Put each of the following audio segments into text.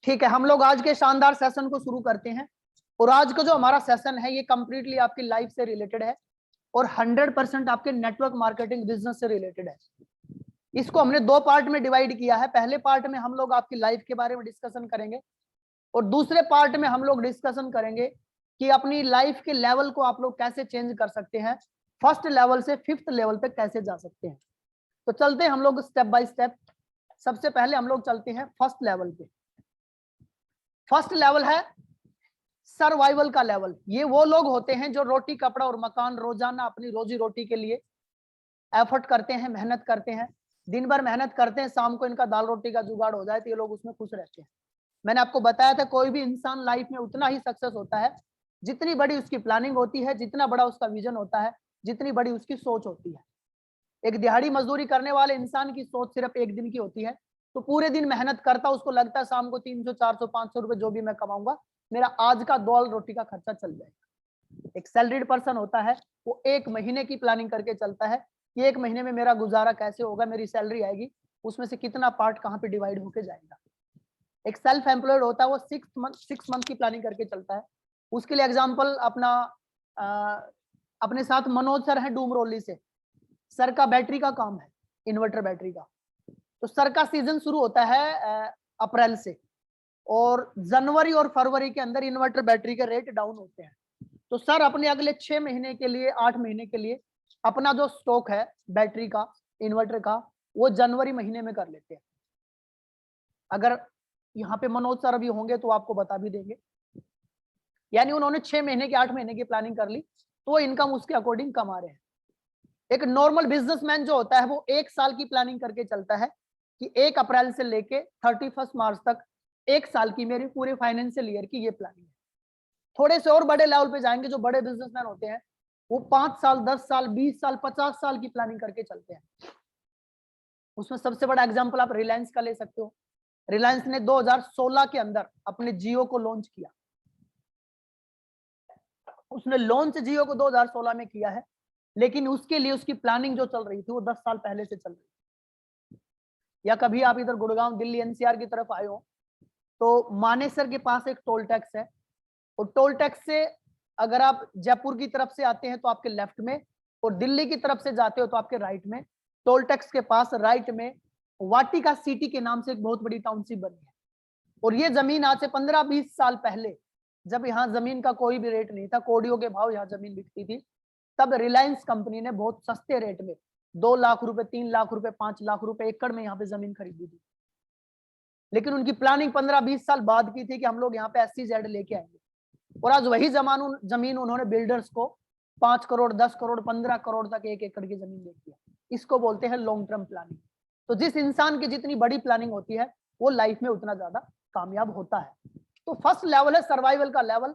ठीक है, हम लोग आज के शानदार सेशन को शुरू करते हैं। और आज का जो हमारा सेशन है ये कंप्लीटली आपकी लाइफ से रिलेटेड है और 100% आपके नेटवर्क मार्केटिंग बिजनेस से रिलेटेड है। इसको हमने दो पार्ट में डिवाइड किया है। पहले पार्ट में हम लोग आपकी लाइफ के बारे में डिस्कशन करेंगे और दूसरे पार्ट में हम लोग डिस्कशन करेंगे कि अपनी लाइफ के लेवल को आप लोग कैसे चेंज कर सकते हैं, फर्स्ट लेवल से फिफ्थ लेवल तक कैसे जा सकते हैं। तो चलते हैं हम लोग स्टेप बाय स्टेप। सबसे पहले हम लोग चलते हैं फर्स्ट लेवल पे। फर्स्ट लेवल है सर्वाइवल का लेवल। ये वो लोग होते हैं जो रोटी कपड़ा और मकान रोजाना अपनी रोजी रोटी के लिए एफर्ट करते हैं, मेहनत करते हैं, दिन भर मेहनत करते हैं, शाम को इनका दाल रोटी का जुगाड़ हो जाए तो ये लोग उसमें खुश रहते हैं। मैंने आपको बताया था कोई भी इंसान लाइफ में उतना ही सक्सेस होता है जितनी बड़ी उसकी प्लानिंग होती है, जितना बड़ा उसका विजन होता है, जितनी बड़ी उसकी सोच होती है। एक दिहाड़ी मजदूरी करने वाले इंसान की सोच सिर्फ एक दिन की होती है, तो पूरे दिन मेहनत करता, उसको लगता है शाम को 300 400 500 रुपए जो भी मैं कमाऊंगा मेरा आज का दाल रोटी का खर्चा चल जाएगा। एक सैलरीड पर्सन होता है, वो एक महीने की प्लानिंग करके चलता है कि एक महीने में मेरा गुजारा कैसे होगा, मेरी सैलरी आएगी उसमें से कितना पार्ट कहाँ पे डिवाइड होके जाएगा। एक सेल्फ एम्प्लॉयड होता है, वो 6 मंथ की प्लानिंग करके चलता है। उसके लिए एग्जाम्पल अपना अपने साथ मनोज सर है डूमरोली से। सर का बैटरी का काम है, इन्वर्टर बैटरी का। तो सर का सीजन शुरू होता है अप्रैल से और जनवरी और फरवरी के अंदर इन्वर्टर बैटरी के रेट डाउन होते हैं। तो सर अपने अगले 6 महीने के लिए 8 महीने के लिए अपना जो स्टॉक है बैटरी का, इन्वर्टर का, वो जनवरी महीने में कर लेते हैं। अगर यहाँ पे मनोज सर अभी होंगे तो आपको बता भी देंगे। यानी उन्होंने 6 महीने की 8 महीने की प्लानिंग कर ली तो वो इनकम उसके अकॉर्डिंग कमा रहे हैं। एक नॉर्मल बिजनेसमैन जो होता है वो 1 साल की प्लानिंग करके चलता है कि 1 अप्रैल से लेके 31 मार्च तक 1 साल की मेरी पूरे फाइनेंशियल ईयर की ये प्लानिंग है। थोड़े से और बड़े लेवल पे जाएंगे, जो बड़े बिजनेसमैन होते हैं वो 5 साल 10 साल 20 साल 50 साल की प्लानिंग करके चलते हैं। उसमें सबसे बड़ा एग्जाम्पल आप रिलायंस का ले सकते हो। रिलायंस ने 2016 के अंदर अपने जियो को लॉन्च किया। उसने लॉन्च जियो को 2016 में किया है, लेकिन उसके लिए उसकी प्लानिंग जो चल रही थी वो 10 साल पहले से चल रही थी। या कभी आप इधर गुड़गांव दिल्ली एनसीआर की तरफ आए हो तो मानेसर के पास एक टोल टैक्स है और टोल टैक्स से अगर आप जयपुर की तरफ से आते हैं तो आपके लेफ्ट में और दिल्ली की तरफ से जाते हो तो आपके राइट में। टोल टैक्स के पास राइट में वाटिका सिटी के नाम से एक बहुत बड़ी टाउनशिप बनी है। और ये जमीन आज से 15-20 साल पहले, जब यहाँ जमीन का कोई भी रेट नहीं था, कोडियों के भाव यहाँ जमीन बिकती थी, तब रिलायंस कंपनी ने बहुत सस्ते रेट में 2 लाख रुपए 3 लाख रुपए 5 लाख रुपए एकड़ में यहाँ पे जमीन खरीदी थी। लेकिन उनकी प्लानिंग 15-20 साल बाद की थी कि हम लोग यहाँ पे SEZ लेके आएंगे। और आज वही जमीन उन्होंने बिल्डर्स को 5 करोड़ 10 करोड़ 15 करोड़ तक 1 एकड़ की जमीन दे दिया। इसको बोलते हैं लॉन्ग टर्म प्लानिंग। तो जिस इंसान की जितनी बड़ी प्लानिंग होती है वो लाइफ में उतना ज्यादा कामयाब होता है। तो फर्स्ट लेवल है सर्वाइवल का लेवल।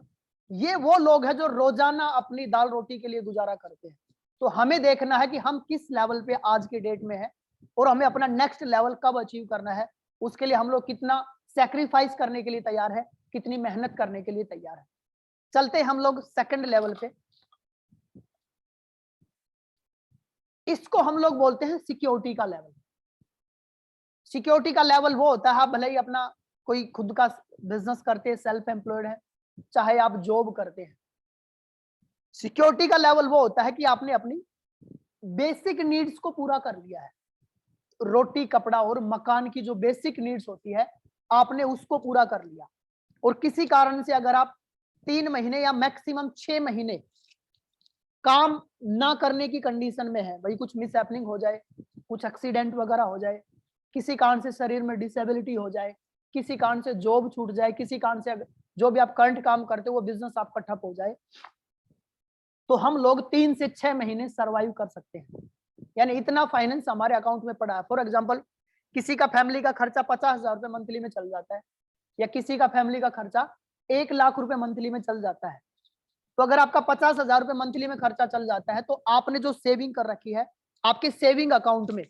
ये वो लोग हैं जो रोजाना अपनी दाल रोटी के लिए गुजारा करते हैं। तो हमें देखना है कि हम किस लेवल पे आज के डेट में है और हमें अपना नेक्स्ट लेवल कब अचीव करना है, उसके लिए हम लोग कितना सैक्रिफाइस करने के लिए तैयार है, कितनी मेहनत करने के लिए तैयार है। चलते हम लोग सेकंड लेवल पे। इसको हम लोग बोलते हैं सिक्योरिटी का लेवल। सिक्योरिटी का लेवल वो होता है, आप भले ही अपना कोई खुद का बिजनेस करते हैं, सेल्फ एम्प्लॉयड है, चाहे आप जॉब करते हैं। सिक्योरिटी का लेवल वो होता है कि आपने अपनी बेसिक नीड्स को पूरा कर लिया है। रोटी कपड़ा और मकान की जो बेसिक नीड्स होती है आपने उसको पूरा कर लिया। और किसी कारण से अगर आप 3 महीने या मैक्सिमम 6 महीने काम ना करने की कंडीशन में है, भाई कुछ मिस हैपनिंग हो जाए, कुछ एक्सीडेंट वगैरह हो जाए, किसी कारण से शरीर में डिसेबिलिटी हो जाए, किसी कारण से जॉब छूट जाए, किसी कारण से जो भी आप करंट काम करते हो वो बिजनेस आपका ठप हो जाए, तो हम लोग 3 से 6 महीने सर्वाइव कर सकते हैं। यानी इतना फाइनेंस हमारे अकाउंट में पड़ा है। फॉर एग्जाम्पल किसी का फैमिली का खर्चा 50,000 रुपए मंथली में चल जाता है, या किसी का फैमिली का खर्चा 1 लाख रुपए मंथली में चल जाता है। तो अगर आपका 50,000 रुपए मंथली में खर्चा चल जाता है तो आपने जो सेविंग कर रखी है, आपके सेविंग अकाउंट में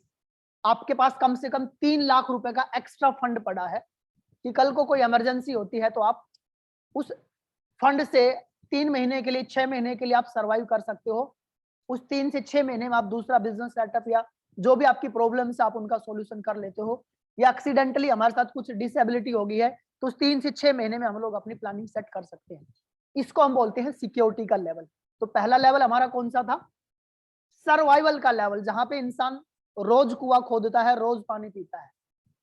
आपके पास कम से कम 3 लाख रुपए का एक्स्ट्रा फंड पड़ा है कि कल को कोई इमरजेंसी होती है तो आप उस फंड से 3 महीने के लिए 6 महीने के लिए आप सर्वाइव कर सकते हो। उस 3 से 6 महीने में आप दूसरा बिजनेस सेटअप या जो भी आपकी प्रॉब्लम्स आप उनका सॉल्यूशन कर लेते हो। या एक्सीडेंटली हमारे साथ कुछ डिसेबिलिटी हो गई है, तो उस 3 से 6 महीने में हम लोग अपनी प्लानिंग सेट कर सकते हैं। इसको हम बोलते हैं सिक्योरिटी का लेवल। तो पहला लेवल हमारा कौन सा था? सर्वाइवल का लेवल, जहां पे इंसान रोज कुआं खोदता है, रोज पानी पीता है,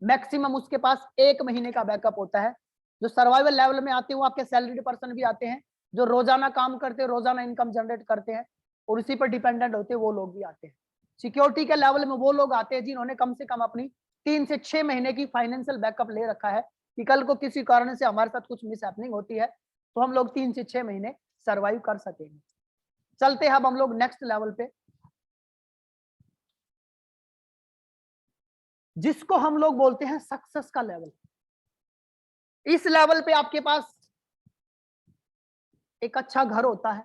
मैक्सिमम उसके पास 1 महीने का बैकअप होता है। जो सर्वाइवल लेवल में आते हैं वो आपके सैलरीड पर्सन भी आते हैं, जो रोजाना काम करते हैं, रोजाना इनकम जनरेट करते हैं और उसी पर डिपेंडेंट होते हैं, वो लोग भी आते हैं। सिक्योरिटी के लेवल में वो लोग आते हैं जिन्होंने कम से कम अपनी 3 से 6 महीने की फाइनेंशियल बैकअप ले रखा है कि कल को किसी कारण से हमारे साथ कुछ मिस हैपनिंग होती है तो हम लोग 3 से 6 महीने सर्वाइव कर सकेंगे। चलते हैं अब हम लोग नेक्स्ट लेवल पे, जिसको हम लोग बोलते हैं सक्सेस का लेवल। इस लेवल पे आपके पास एक अच्छा घर होता है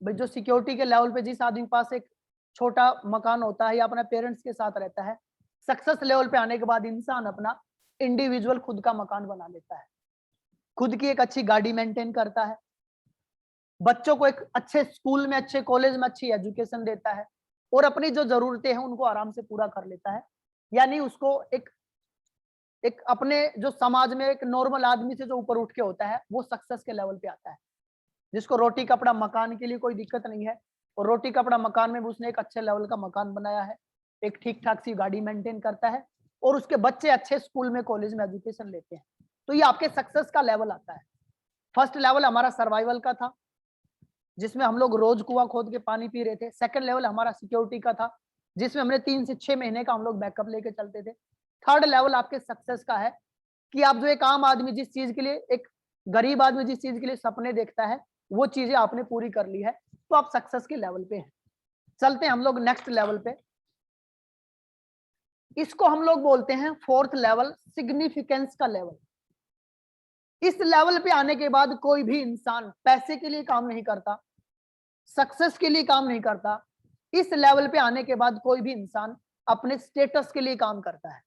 भाई। जो सिक्योरिटी के लेवल पे जिस आदमी के पास एक छोटा मकान होता है या अपने पेरेंट्स के साथ रहता है, सक्सेस लेवल पे आने के बाद इंसान अपना इंडिविजुअल खुद का मकान बना लेता है, खुद की एक अच्छी गाड़ी मेंटेन करता है, बच्चों को एक अच्छे स्कूल में, अच्छे कॉलेज में अच्छी एजुकेशन देता है और अपनी जो जरूरतें हैं उनको आराम से पूरा कर लेता है। यानी उसको एक अपने जो समाज में एक नॉर्मल आदमी से जो ऊपर उठ के होता है, वो सक्सेस के लेवल पे आता है, जिसको रोटी कपड़ा मकान के लिए कोई दिक्कत नहीं है और रोटी कपड़ा मकान में भी उसने एक अच्छे लेवल का मकान बनाया है, एक ठीक ठाक सी गाड़ी मेंटेन करता है और उसके बच्चे अच्छे स्कूल में, कॉलेज में एजुकेशन लेते हैं। तो ये आपके सक्सेस का लेवल आता है। फर्स्ट लेवल हमारा सर्वाइवल का था, जिसमें हम लोग रोज कुआं खोद के पानी पी रहे थे। सेकंड लेवल हमारा सिक्योरिटी का था, जिसमें हमने 3 से 6 महीने का हम लोग बैकअप लेके चलते थे। थर्ड लेवल आपके सक्सेस का है कि आप जो एक आम आदमी जिस चीज के लिए, एक गरीब आदमी जिस चीज के लिए सपने देखता है, वो चीजें आपने पूरी कर ली है, तो आप सक्सेस के लेवल पे हैं। चलते हैं हम लोग नेक्स्ट लेवल पे, इसको हम लोग बोलते हैं फोर्थ लेवल, सिग्निफिकेंस का लेवल। इस लेवल पे आने के बाद कोई भी इंसान पैसे के लिए काम नहीं करता, सक्सेस के लिए काम नहीं करता। इस लेवल पे आने के बाद कोई भी इंसान अपने स्टेटस के लिए काम करता है।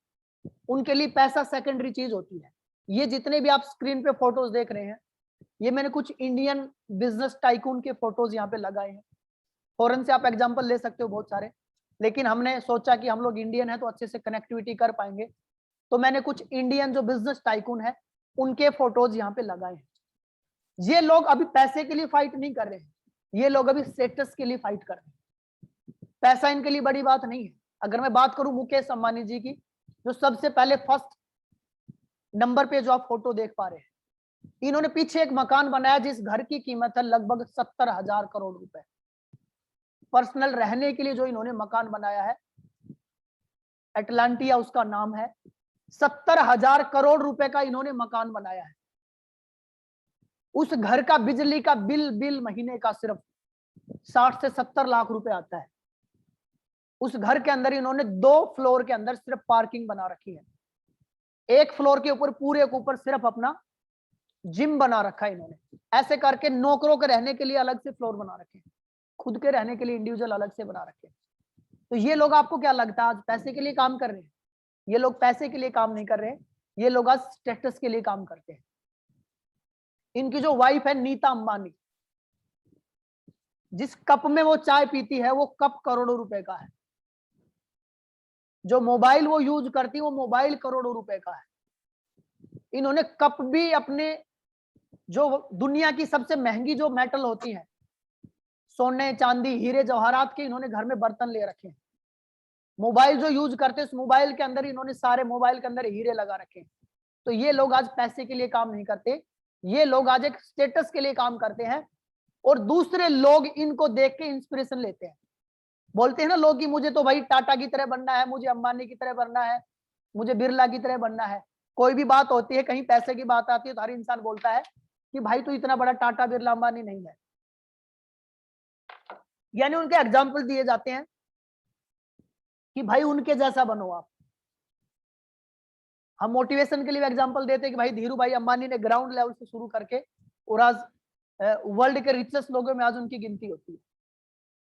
उनके लिए पैसा सेकेंडरी चीज होती है। ये जितने भी आप स्क्रीन पे फोटोज देख रहे हैं, ये मैंने कुछ इंडियन बिजनेस टाइकून के फोटोज यहाँ पे लगाए हैं। फॉरेन से आप एग्जांपल ले सकते हो बहुत सारे, लेकिन हमने सोचा कि हम लोग इंडियन है तो अच्छे से कनेक्टिविटी कर पाएंगे, तो मैंने कुछ इंडियन जो बिजनेस टाइकून है उनके फोटोज यहाँ पे लगाए हैं। ये लोग अभी पैसे के लिए फाइट नहीं कर रहे हैं, ये लोग अभी स्टेटस के लिए फाइट कर रहे हैं। पैसा इनके लिए बड़ी बात नहीं है। अगर मैं बात करूं मुकेश अंबानी जी की, जो सबसे पहले फर्स्ट नंबर पे जो आप फोटो देख पा रहे हैं, इन्होंने पीछे एक मकान बनाया जिस घर की कीमत है लगभग 70,000 करोड़ रुपए। पर्सनल रहने के लिए जो इन्होंने मकान बनाया है, एटलांटिया उसका नाम है, 70,000 करोड़ रुपए का इन्होंने मकान बनाया है। उस घर का बिजली का बिल महीने का सिर्फ 60 से 70 लाख रुपए आता है। उस घर के अंदर इन्होंने 2 फ्लोर के अंदर सिर्फ पार्किंग बना रखी है, 1 फ्लोर के ऊपर पूरे के ऊपर सिर्फ अपना जिम बना रखा है इन्होंने। ऐसे करके नौकरों के रहने के लिए अलग से फ्लोर बना रखे हैं, खुद के रहने के लिए इंडिविजुअल अलग से बना रखे हैं। तो ये लोग, आपको क्या लगता है आज पैसे के लिए काम कर रहे हैं? ये लोग पैसे के लिए काम नहीं कर रहे हैं, ये लोग आज स्टेटस के लिए काम करते हैं। इनकी जो वाइफ है नीता अंबानी, जिस कप में वो चाय पीती है वो कप करोड़ों रुपए का है। जो मोबाइल वो यूज करती है वो मोबाइल करोड़ों रुपए का है। इन्होंने कप भी अपने, जो दुनिया की सबसे महंगी जो मेटल होती है, सोने चांदी हीरे जवाहरात के, इन्होंने घर में बर्तन ले रखे हैं। मोबाइल जो यूज करते हैं उस मोबाइल के अंदर इन्होंने सारे मोबाइल के अंदर हीरे लगा रखे हैं। तो ये लोग आज पैसे के लिए काम नहीं करते, ये लोग आज एक स्टेटस के लिए काम करते हैं और दूसरे लोग इनको देख के इंस्पिरेशन लेते हैं। बोलते हैं ना लोग कि मुझे तो भाई टाटा की तरह बनना है, मुझे अंबानी की तरह बनना है, मुझे बिरला की तरह बनना है। कोई भी बात होती है, कहीं पैसे की बात आती है तो हर इंसान बोलता है कि भाई तू इतना बड़ा टाटा बिरला अंबानी नहीं है। यानी उनके एग्जाम्पल दिए जाते हैं कि भाई उनके जैसा बनो आप। हम मोटिवेशन के लिए एग्जांपल देते हैं कि भाई धीरू भाई अंबानी ने ग्राउंड लेवल से शुरू करके और आज वर्ल्ड के रिचेस्ट लोगों में आज उनकी गिनती होती है।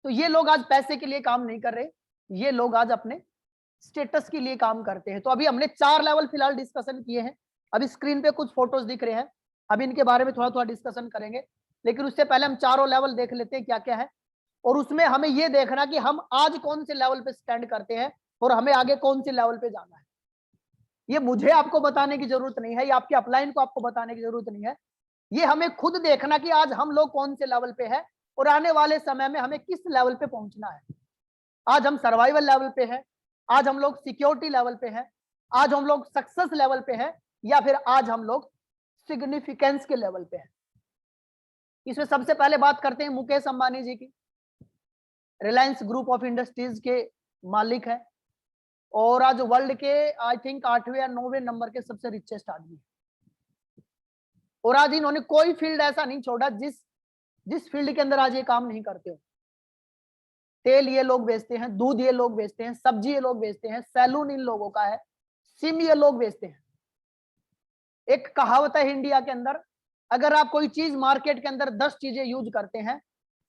तो ये लोग आज पैसे के लिए काम नहीं कर रहे, ये लोग आज अपने स्टेटस के लिए काम करते हैं। तो अभी हमने 4 लेवल फिलहाल डिस्कशन किए हैं। अभी स्क्रीन पे कुछ फोटोज दिख रहे हैं, अभी इनके बारे में थोड़ा थोड़ा डिस्कशन करेंगे, लेकिन उससे पहले हम चारों लेवल देख लेते हैं क्या क्या है। और उसमें हमें ये देखना कि हम आज कौन से लेवल पे स्टैंड करते हैं और हमें आगे कौन से लेवल पे जाना है। ये मुझे आपको बताने की जरूरत नहीं है, ये आपके अपलाइन को आपको बताने की जरूरत नहीं है। ये हमें खुद देखना कि आज हम लोग कौन से लेवल पे है और आने वाले समय में हमें किस लेवल पे पहुंचना है। आज हम सर्वाइवल लेवल पे है, आज हम लोग सिक्योरिटी लेवल पे है, आज हम लोग सक्सेस लेवल पे है, या फिर आज हम लोग सिग्निफिकेंस के लेवल पे है। इसमें सबसे पहले बात करते हैं मुकेश अंबानी जी की। रिलायंस ग्रुप ऑफ इंडस्ट्रीज के मालिक है और आज वर्ल्ड के आई थिंक 8वें या 9वें नंबर के सबसे रिचेस्ट आदमी है। और आज इन्होंने कोई फील्ड ऐसा नहीं छोड़ा जिस फील्ड के अंदर आज ये काम नहीं करते हो। तेल ये लोग बेचते हैं, दूध ये लोग बेचते हैं, सब्जी ये लोग बेचते हैं, सैलून इन लोगों का है, सिम ये लोग बेचते हैं। एक कहावत है इंडिया के अंदर, अगर आप कोई चीज मार्केट के अंदर 10 चीजें यूज करते हैं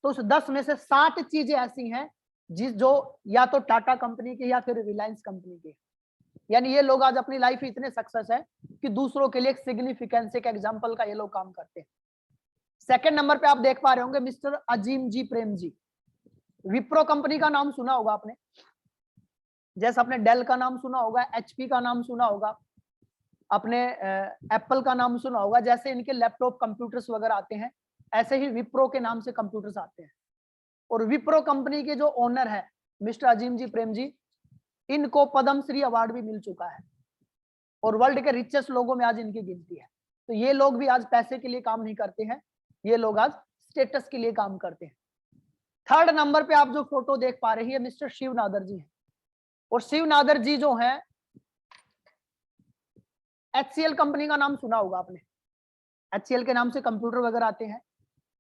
तो उस 10 में से 7 चीजें ऐसी हैं जो या तो टाटा कंपनी की या फिर रिलायंस कंपनी की। यानी ये लोग आज अपनी लाइफ में इतने सक्सेस है कि दूसरों के लिए एक सिग्निफिकेंस, एक एग्जांपल का ये लोग काम करते हैं। सेकंड नंबर पे आप देख पा रहे होंगे मिस्टर अजीम जी प्रेम जी। विप्रो कंपनी का नाम सुना होगा आपने, जैसे आपने डेल का नाम सुना होगा, एचपी का नाम सुना होगा, अपने एप्पल का नाम सुना होगा। जैसे इनके लैपटॉप कंप्यूटर्स वगैरह आते हैं, ऐसे ही विप्रो के नाम से कंप्यूटर्स आते हैं। और विप्रो कंपनी के जो ओनर है मिस्टर अजीम जी प्रेम जी, इनको पद्मश्री अवार्ड भी मिल चुका है और वर्ल्ड के रिचेस्ट लोगों में आज इनकी गिनती है। तो ये लोग भी आज पैसे के लिए काम नहीं करते हैं, ये लोग आज स्टेटस के लिए काम करते हैं। थर्ड नंबर पे आप जो फोटो देख पा रही है मिस्टर शिव नादर जी है। और शिव नादर जी जो हैं, HCL कंपनी का नाम सुना होगा आपने, HCL के नाम से कंप्यूटर वगैरह आते हैं।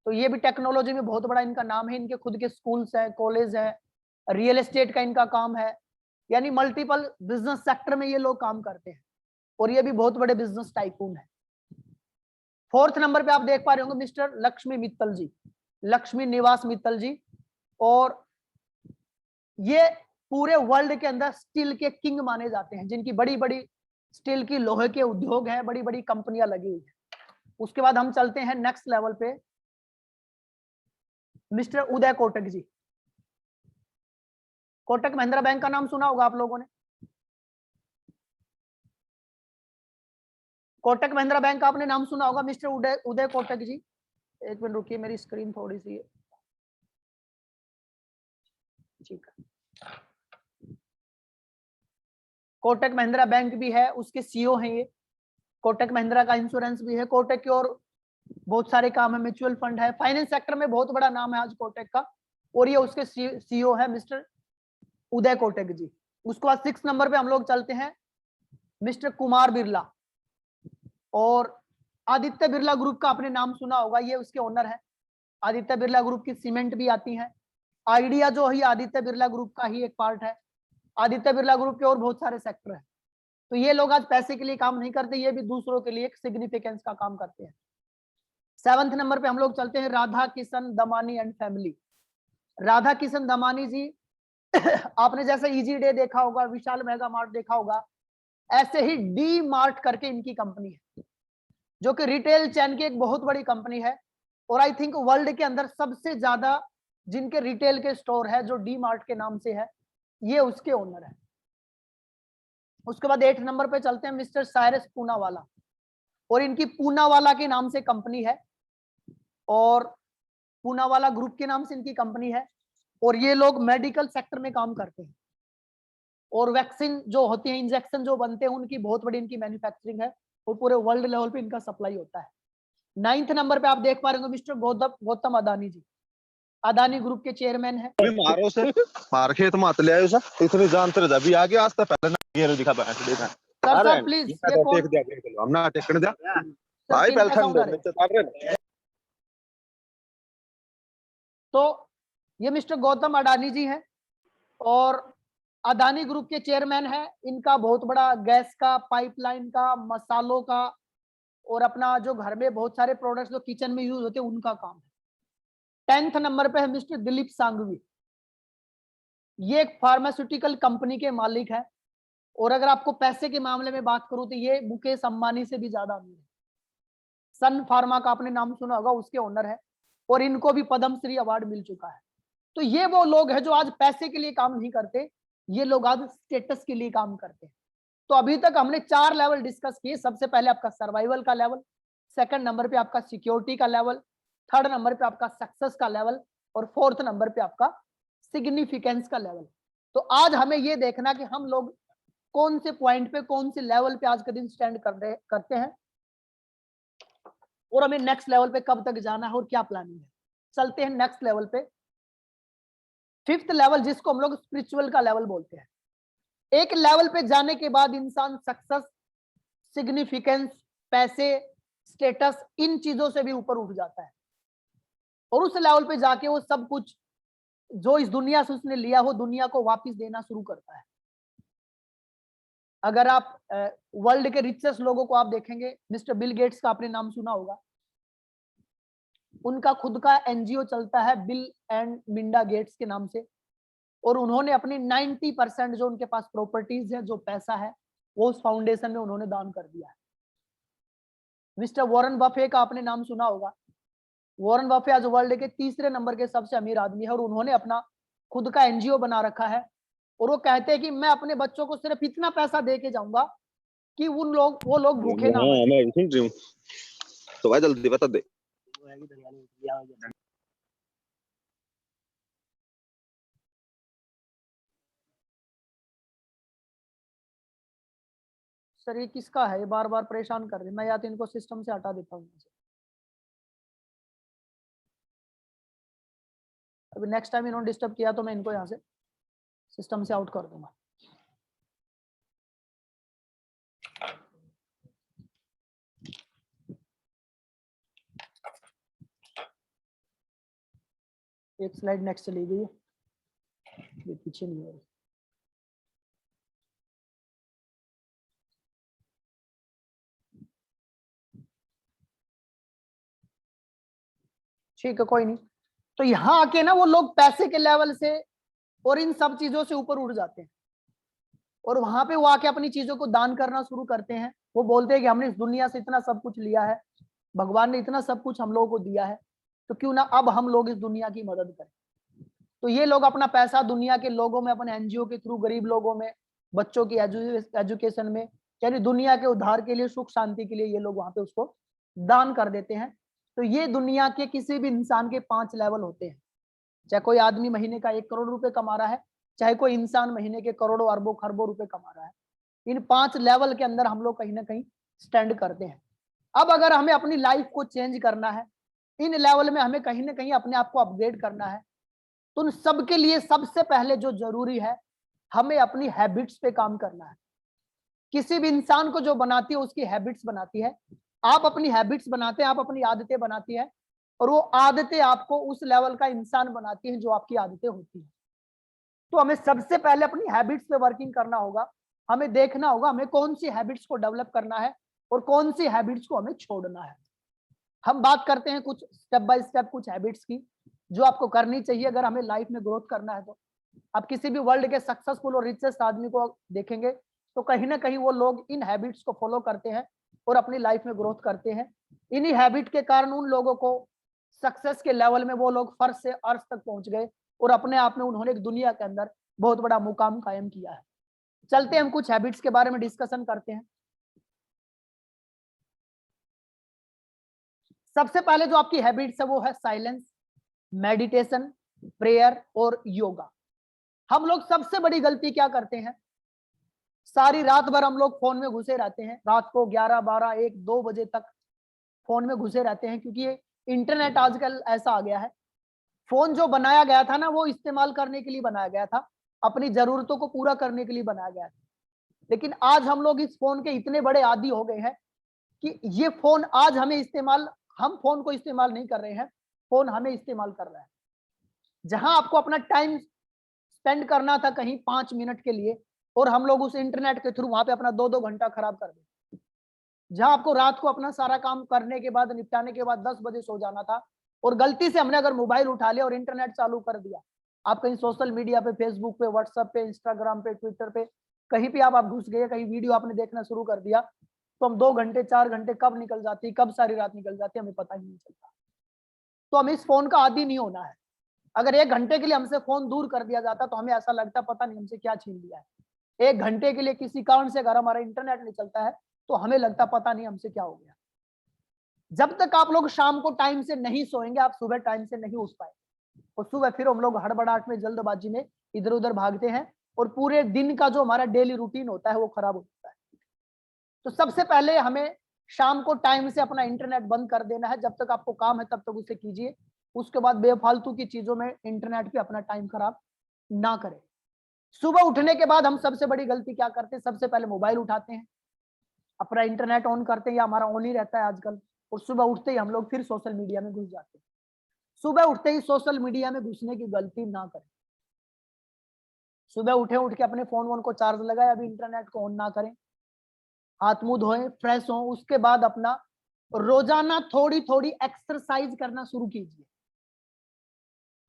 तो ये भी टेक्नोलॉजी में बहुत बड़ा इनका नाम है। इनके खुद के स्कूल्स है, कॉलेज है, रियल एस्टेट का इनका काम है, यानी मल्टीपल बिजनेस सेक्टर में ये लोग काम करते हैं और ये भी बहुत बड़े बिजनेस टाइकून है। फोर्थ नंबर पे आप देख पा रहे होंगे मिस्टर लक्ष्मी मित्तल जी, लक्ष्मी निवास मित्तल जी। और ये पूरे वर्ल्ड के अंदर स्टील के किंग माने जाते हैं, जिनकी बड़ी बड़ी स्टील की लोहे के उद्योग है, बड़ी बड़ी कंपनियां लगी हुई है। उसके बाद हम चलते हैं नेक्स्ट लेवल पे, मिस्टर उदय कोटक जी। कोटक महिंद्रा बैंक का नाम सुना होगा आप लोगों ने। कोटक महिंद्रा बैंक का आपने नाम सुना होगा, मिस्टर उदय कोटक जी। एक मिनट रुकिए, मेरी स्क्रीन थोड़ी सी है, ठीक है। कोटक महिंद्रा बैंक भी है, उसके सीईओ हैं ये। कोटक महिंद्रा का इंश्योरेंस भी है कोटक की, और बहुत सारे काम है, म्यूचुअल फंड है, फाइनेंस सेक्टर में बहुत बड़ा नाम है आज कोटक का। और ये उसके सीईओ है मिस्टर उदय कोटक जी। उसके बाद 6 नंबर पे हम लोग चलते हैं मिस्टर कुमार बिरला। और आदित्य बिरला ग्रुप का आपने नाम सुना होगा, ये उसके ओनर है। आदित्य बिरला ग्रुप की सीमेंट भी आती है। आइडिया जो है आदित्य बिरला ग्रुप का ही एक पार्ट है। आदित्य बिरला ग्रुप के और बहुत सारे सेक्टर है। तो ये लोग आज पैसे के लिए काम नहीं करते, ये भी दूसरों के लिए एक सिग्निफिकेंस का काम करते हैं। 7वें नंबर पे हम लोग चलते हैं राधा किशन दमानी एंड फैमिली। राधा किशन दमानी जी आपने जैसे इजी डे देखा होगा, विशाल मेगा मार्ट देखा होगा, ऐसे ही डी मार्ट करके इनकी कंपनी है, जो कि रिटेल चैन की एक बहुत बड़ी कंपनी है। और आई थिंक वर्ल्ड के अंदर सबसे ज्यादा जिनके रिटेल के स्टोर है, जो डी मार्ट के नाम से है, ये उसके ओनर है। उसके बाद 8 नंबर पे चलते हैं मिस्टर साइरस पूनावाला। और इनकी पूनावाला के नाम से कंपनी है, और पूनावाला ग्रुप के नाम से इनकी कंपनी है। और ये लोग मेडिकल सेक्टर में काम करते हैं, और वैक्सीन जो होती है, इंजेक्शन जो बनते हैं, उनकी बहुत बड़ी इनकी मैन्युफैक्चरिंग है, और पूरे वर्ल्ड लेवल पे इनका सप्लाई होता है। 9th नंबर पे आप देख पा रहे होंगे मिस्टर गौतम अदानी जी। अदानी ग्रुप के चेयरमैन है। मारो से मार खेत मत ले आयो सा, इतनी जानते रह भी आगे आज तक पहले ना गेर दिखा बैठ देखा। सर प्लीज, ये कौन देख लो, हम ना टेकन दे भाई, पहले ठंड नीचे तार रहे। तो ये मिस्टर गौतम अडानी जी हैं, और अदानी ग्रुप के चेयरमैन है। इनका बहुत बड़ा गैस का, पाइपलाइन का, मसालों का, और अपना जो घर में बहुत सारे प्रोडक्ट्स जो किचन में यूज होते हैं उनका काम है। 10th नंबर पे है मिस्टर दिलीप सांघवी। ये एक फार्मास्यूटिकल कंपनी के मालिक है, और अगर आपको पैसे के मामले में बात करूं तो ये मुकेश अंबानी से भी ज्यादा अमीर है। सन फार्मा का आपने नाम सुना होगा, उसके ओनर है, और इनको भी पद्मश्री अवार्ड मिल चुका है। तो ये वो लोग हैं जो आज पैसे के लिए काम नहीं करते, ये लोग आज स्टेटस के लिए काम करते हैं। तो अभी तक हमने 4 लेवल डिस्कस किए। सबसे पहले आपका सर्वाइवल का लेवल, सेकंड नंबर पे आपका सिक्योरिटी का लेवल, थर्ड नंबर पे आपका सक्सेस का लेवल, और फोर्थ नंबर पे आपका सिग्निफिकेंस का लेवल। तो आज हमें ये देखना कि हम लोग कौन से पॉइंट पे, कौन से लेवल पे आज के दिन स्टैंड करते हैं, और हमें नेक्स्ट लेवल पे कब तक जाना है और क्या प्लानिंग है। चलते हैं नेक्स्ट लेवल पे, फिफ्थ लेवल, जिसको हम लोग स्पिरिचुअल का लेवल बोलते हैं। एक लेवल पे जाने के बाद इंसान सक्सेस, सिग्निफिकेंस, पैसे, स्टेटस, इन चीजों से भी ऊपर उठ जाता है, और उस लेवल पे जाके वो सब कुछ जो इस दुनिया से उसने लिया हो, दुनिया को वापस देना शुरू करता है। अगर आप वर्ल्ड के रिचेस्ट लोगों को आप देखेंगे, मिस्टर बिल गेट्स का आपने नाम सुना होगा। उनका खुद का एनजीओ चलता है बिल एंड मिंडा गेट्स के नाम से, और उन्होंने अपनी 90% जो उनके पास प्रॉपर्टीज है, जो पैसा है, वो उस फाउंडेशन में उन्होंने दान कर दिया है। मिस्टर वॉरेन बफे का आपने नाम सुना होगा। वॉरेन बफे आज वर्ल्ड के तीसरे नंबर के सबसे अमीर आदमी है, और उन्होंने अपना खुद का एनजीओ बना रखा है, और वो कहते हैं कि मैं अपने बच्चों को सिर्फ इतना पैसा दे के जाऊंगा कि वो लोग भूखे ना मरें। मैं सुन रही हूँ, तो भाई जल्दी बता दे। सर ये किसका है, ये बार बार परेशान कर रहे हैं। मैं या तो इनको सिस्टम से हटा देता हूँ। अभी नेक्स्ट टाइम इन्होंने डिस्टर्ब किया तो मैं इनको यहाँ से सिस्टम से आउट कर दूंगा। एक स्लाइड नेक्स्ट चली गई है, ये पीछे नहीं हो रही। ठीक है, कोई नहीं। तो यहाँ आके ना वो लोग पैसे के लेवल से और इन सब चीजों से ऊपर उठ जाते हैं, और वहां पे वो आके अपनी चीजों को दान करना शुरू करते हैं। वो बोलते हैं कि हमने इस दुनिया से इतना सब कुछ लिया है, भगवान ने इतना सब कुछ हम लोगों को दिया है, तो क्यों ना अब हम लोग इस दुनिया की मदद करें। तो ये लोग अपना पैसा दुनिया के लोगों में, अपने एनजीओ के थ्रू गरीब लोगों में, बच्चों की एजुकेशन में, यानी दुनिया के उद्धार के लिए, सुख शांति के लिए ये लोग वहां पे उसको दान कर देते हैं। तो ये दुनिया के किसी भी इंसान के 5 लेवल होते हैं। चाहे कोई आदमी महीने का 1 करोड़ रुपए कमा रहा है, चाहे कोई इंसान महीने के करोड़ों अरबों खरबों रुपए कमा रहा है, इन 5 लेवल के अंदर हम लोग कहीं ना कहीं स्टैंड करते हैं। अब अगर हमें अपनी लाइफ को चेंज करना है, इन लेवल में हमें कहीं ना कहीं अपने आप को अपग्रेड करना है, तो उन सबके लिए सबसे पहले जो जरूरी है, हमें अपनी हैबिट्स पे काम करना है। किसी भी इंसान को जो बनाती है उसकी हैबिट्स बनाती है। आप अपनी हैबिट्स बनाते हैं, आप अपनी आदतें बनाती है, और वो आदतें आपको उस लेवल का इंसान बनाती हैं जो आपकी आदतें होती हैं। तो हमें सबसे पहले अपनी हैबिट्स पे वर्किंग करना होगा। हमें देखना होगा हमें कौन सी हैबिट्स को डेवलप करना है और कौन सी हैबिट्स को हमें छोड़ना है। हम बात करते हैं कुछ स्टेप बाय स्टेप कुछ हैबिट्स की जो आपको करनी चाहिए अगर हमें लाइफ में ग्रोथ करना है। तो आप किसी भी वर्ल्ड के सक्सेसफुल और रिचेस्ट आदमी को देखेंगे तो कहीं ना कहीं वो लोग इन हैबिट्स को फॉलो करते हैं और अपनी लाइफ में ग्रोथ करते हैं। इन्हीं हैबिट के कारण उन लोगों को सक्सेस के लेवल में वो लोग फर्श से अर्श तक पहुंच गए और अपने आप में उन्होंने एक दुनिया के अंदर बहुत बड़ा मुकाम कायम किया है। चलते हैं हम कुछ हैबिट्स के बारे में डिस्कशन करते हैं। सबसे पहले जो आपकी हैबिट्स है वो है साइलेंस, मेडिटेशन, प्रेयर और योगा। हम लोग सबसे बड़ी गलती क्या करते हैं, सारी रात भर हम लोग फोन में घुसे रहते हैं। रात को 11, 12, 1, 2 बजे तक फोन में घुसे रहते हैं, क्योंकि ये इंटरनेट आजकल ऐसा आ गया है। फोन जो बनाया गया था ना वो इस्तेमाल करने के लिए बनाया गया था, अपनी जरूरतों को पूरा करने के लिए बनाया गया था। लेकिन आज हम लोग इस फोन के इतने बड़े आदी हो गए हैं कि ये फोन आज हमें इस्तेमाल, हम फोन को इस्तेमाल नहीं कर रहे हैं, फोन हमें इस्तेमाल कर रहा है। जहां आपको अपना टाइम स्पेंड करना था कहीं 5 मिनट के लिए, और हम लोग उस इंटरनेट के थ्रू वहां पे अपना 2-2 घंटा खराब कर देते। जहां आपको रात को अपना सारा काम करने के बाद, निपटाने के बाद 10 बजे सो जाना था, और गलती से हमने अगर मोबाइल उठा लिया और इंटरनेट चालू कर दिया, आप कहीं सोशल मीडिया पे, फेसबुक पे, व्हाट्सएप पे, इंस्टाग्राम पे, ट्विटर पे, कहीं भी आप घुस गए, कहीं वीडियो आपने देखना शुरू कर दिया, तो हम 2 घंटे 4 घंटे कब निकल जाती, कब सारी रात निकल जाती, हमें पता ही नहीं चलता। तो हमें इस फोन का आदी नहीं होना है। अगर 1 घंटे के लिए हमसे फोन दूर कर दिया जाता तो हमें ऐसा लगता पता नहीं हमसे क्या छीन लिया है। 1 घंटे के लिए किसी कारण से अगर हमारा इंटरनेट नहीं चलता है तो हमें लगता पता नहीं हमसे क्या हो गया। जब तक आप लोग शाम को टाइम से नहीं सोएंगे, आप सुबह टाइम से नहीं उठ पाए, और सुबह फिर हम लोग हड़बड़ाहट में, जल्दबाजी में इधर उधर भागते हैं, और पूरे दिन का जो हमारा डेली रूटीन होता है वो खराब हो जाता है। तो सबसे पहले हमें शाम को टाइम से अपना इंटरनेट बंद कर देना है। जब तक आपको काम है तब तक उसे कीजिए, उसके बाद बेफालतू की चीजों में इंटरनेट पे अपना टाइम खराब ना करें। सुबह उठने के बाद हम सबसे बड़ी गलती क्या करते हैं, सबसे पहले मोबाइल उठाते हैं, अपना इंटरनेट ऑन करते हैं, या हमारा ऑन ही रहता है आजकल, और सुबह उठते ही हम लोग फिर सोशल मीडिया में घुस जाते हैं। सुबह उठते ही सोशल मीडिया में घुसने की गलती ना करें। सुबह उठ के अपने फोन वोन को चार्ज लगाए, अभी इंटरनेट को ऑन ना करें, हाथ मुंह धोएं, फ्रेश हों, उसके बाद अपना रोजाना थोड़ी थोड़ी एक्सरसाइज करना शुरू कीजिए।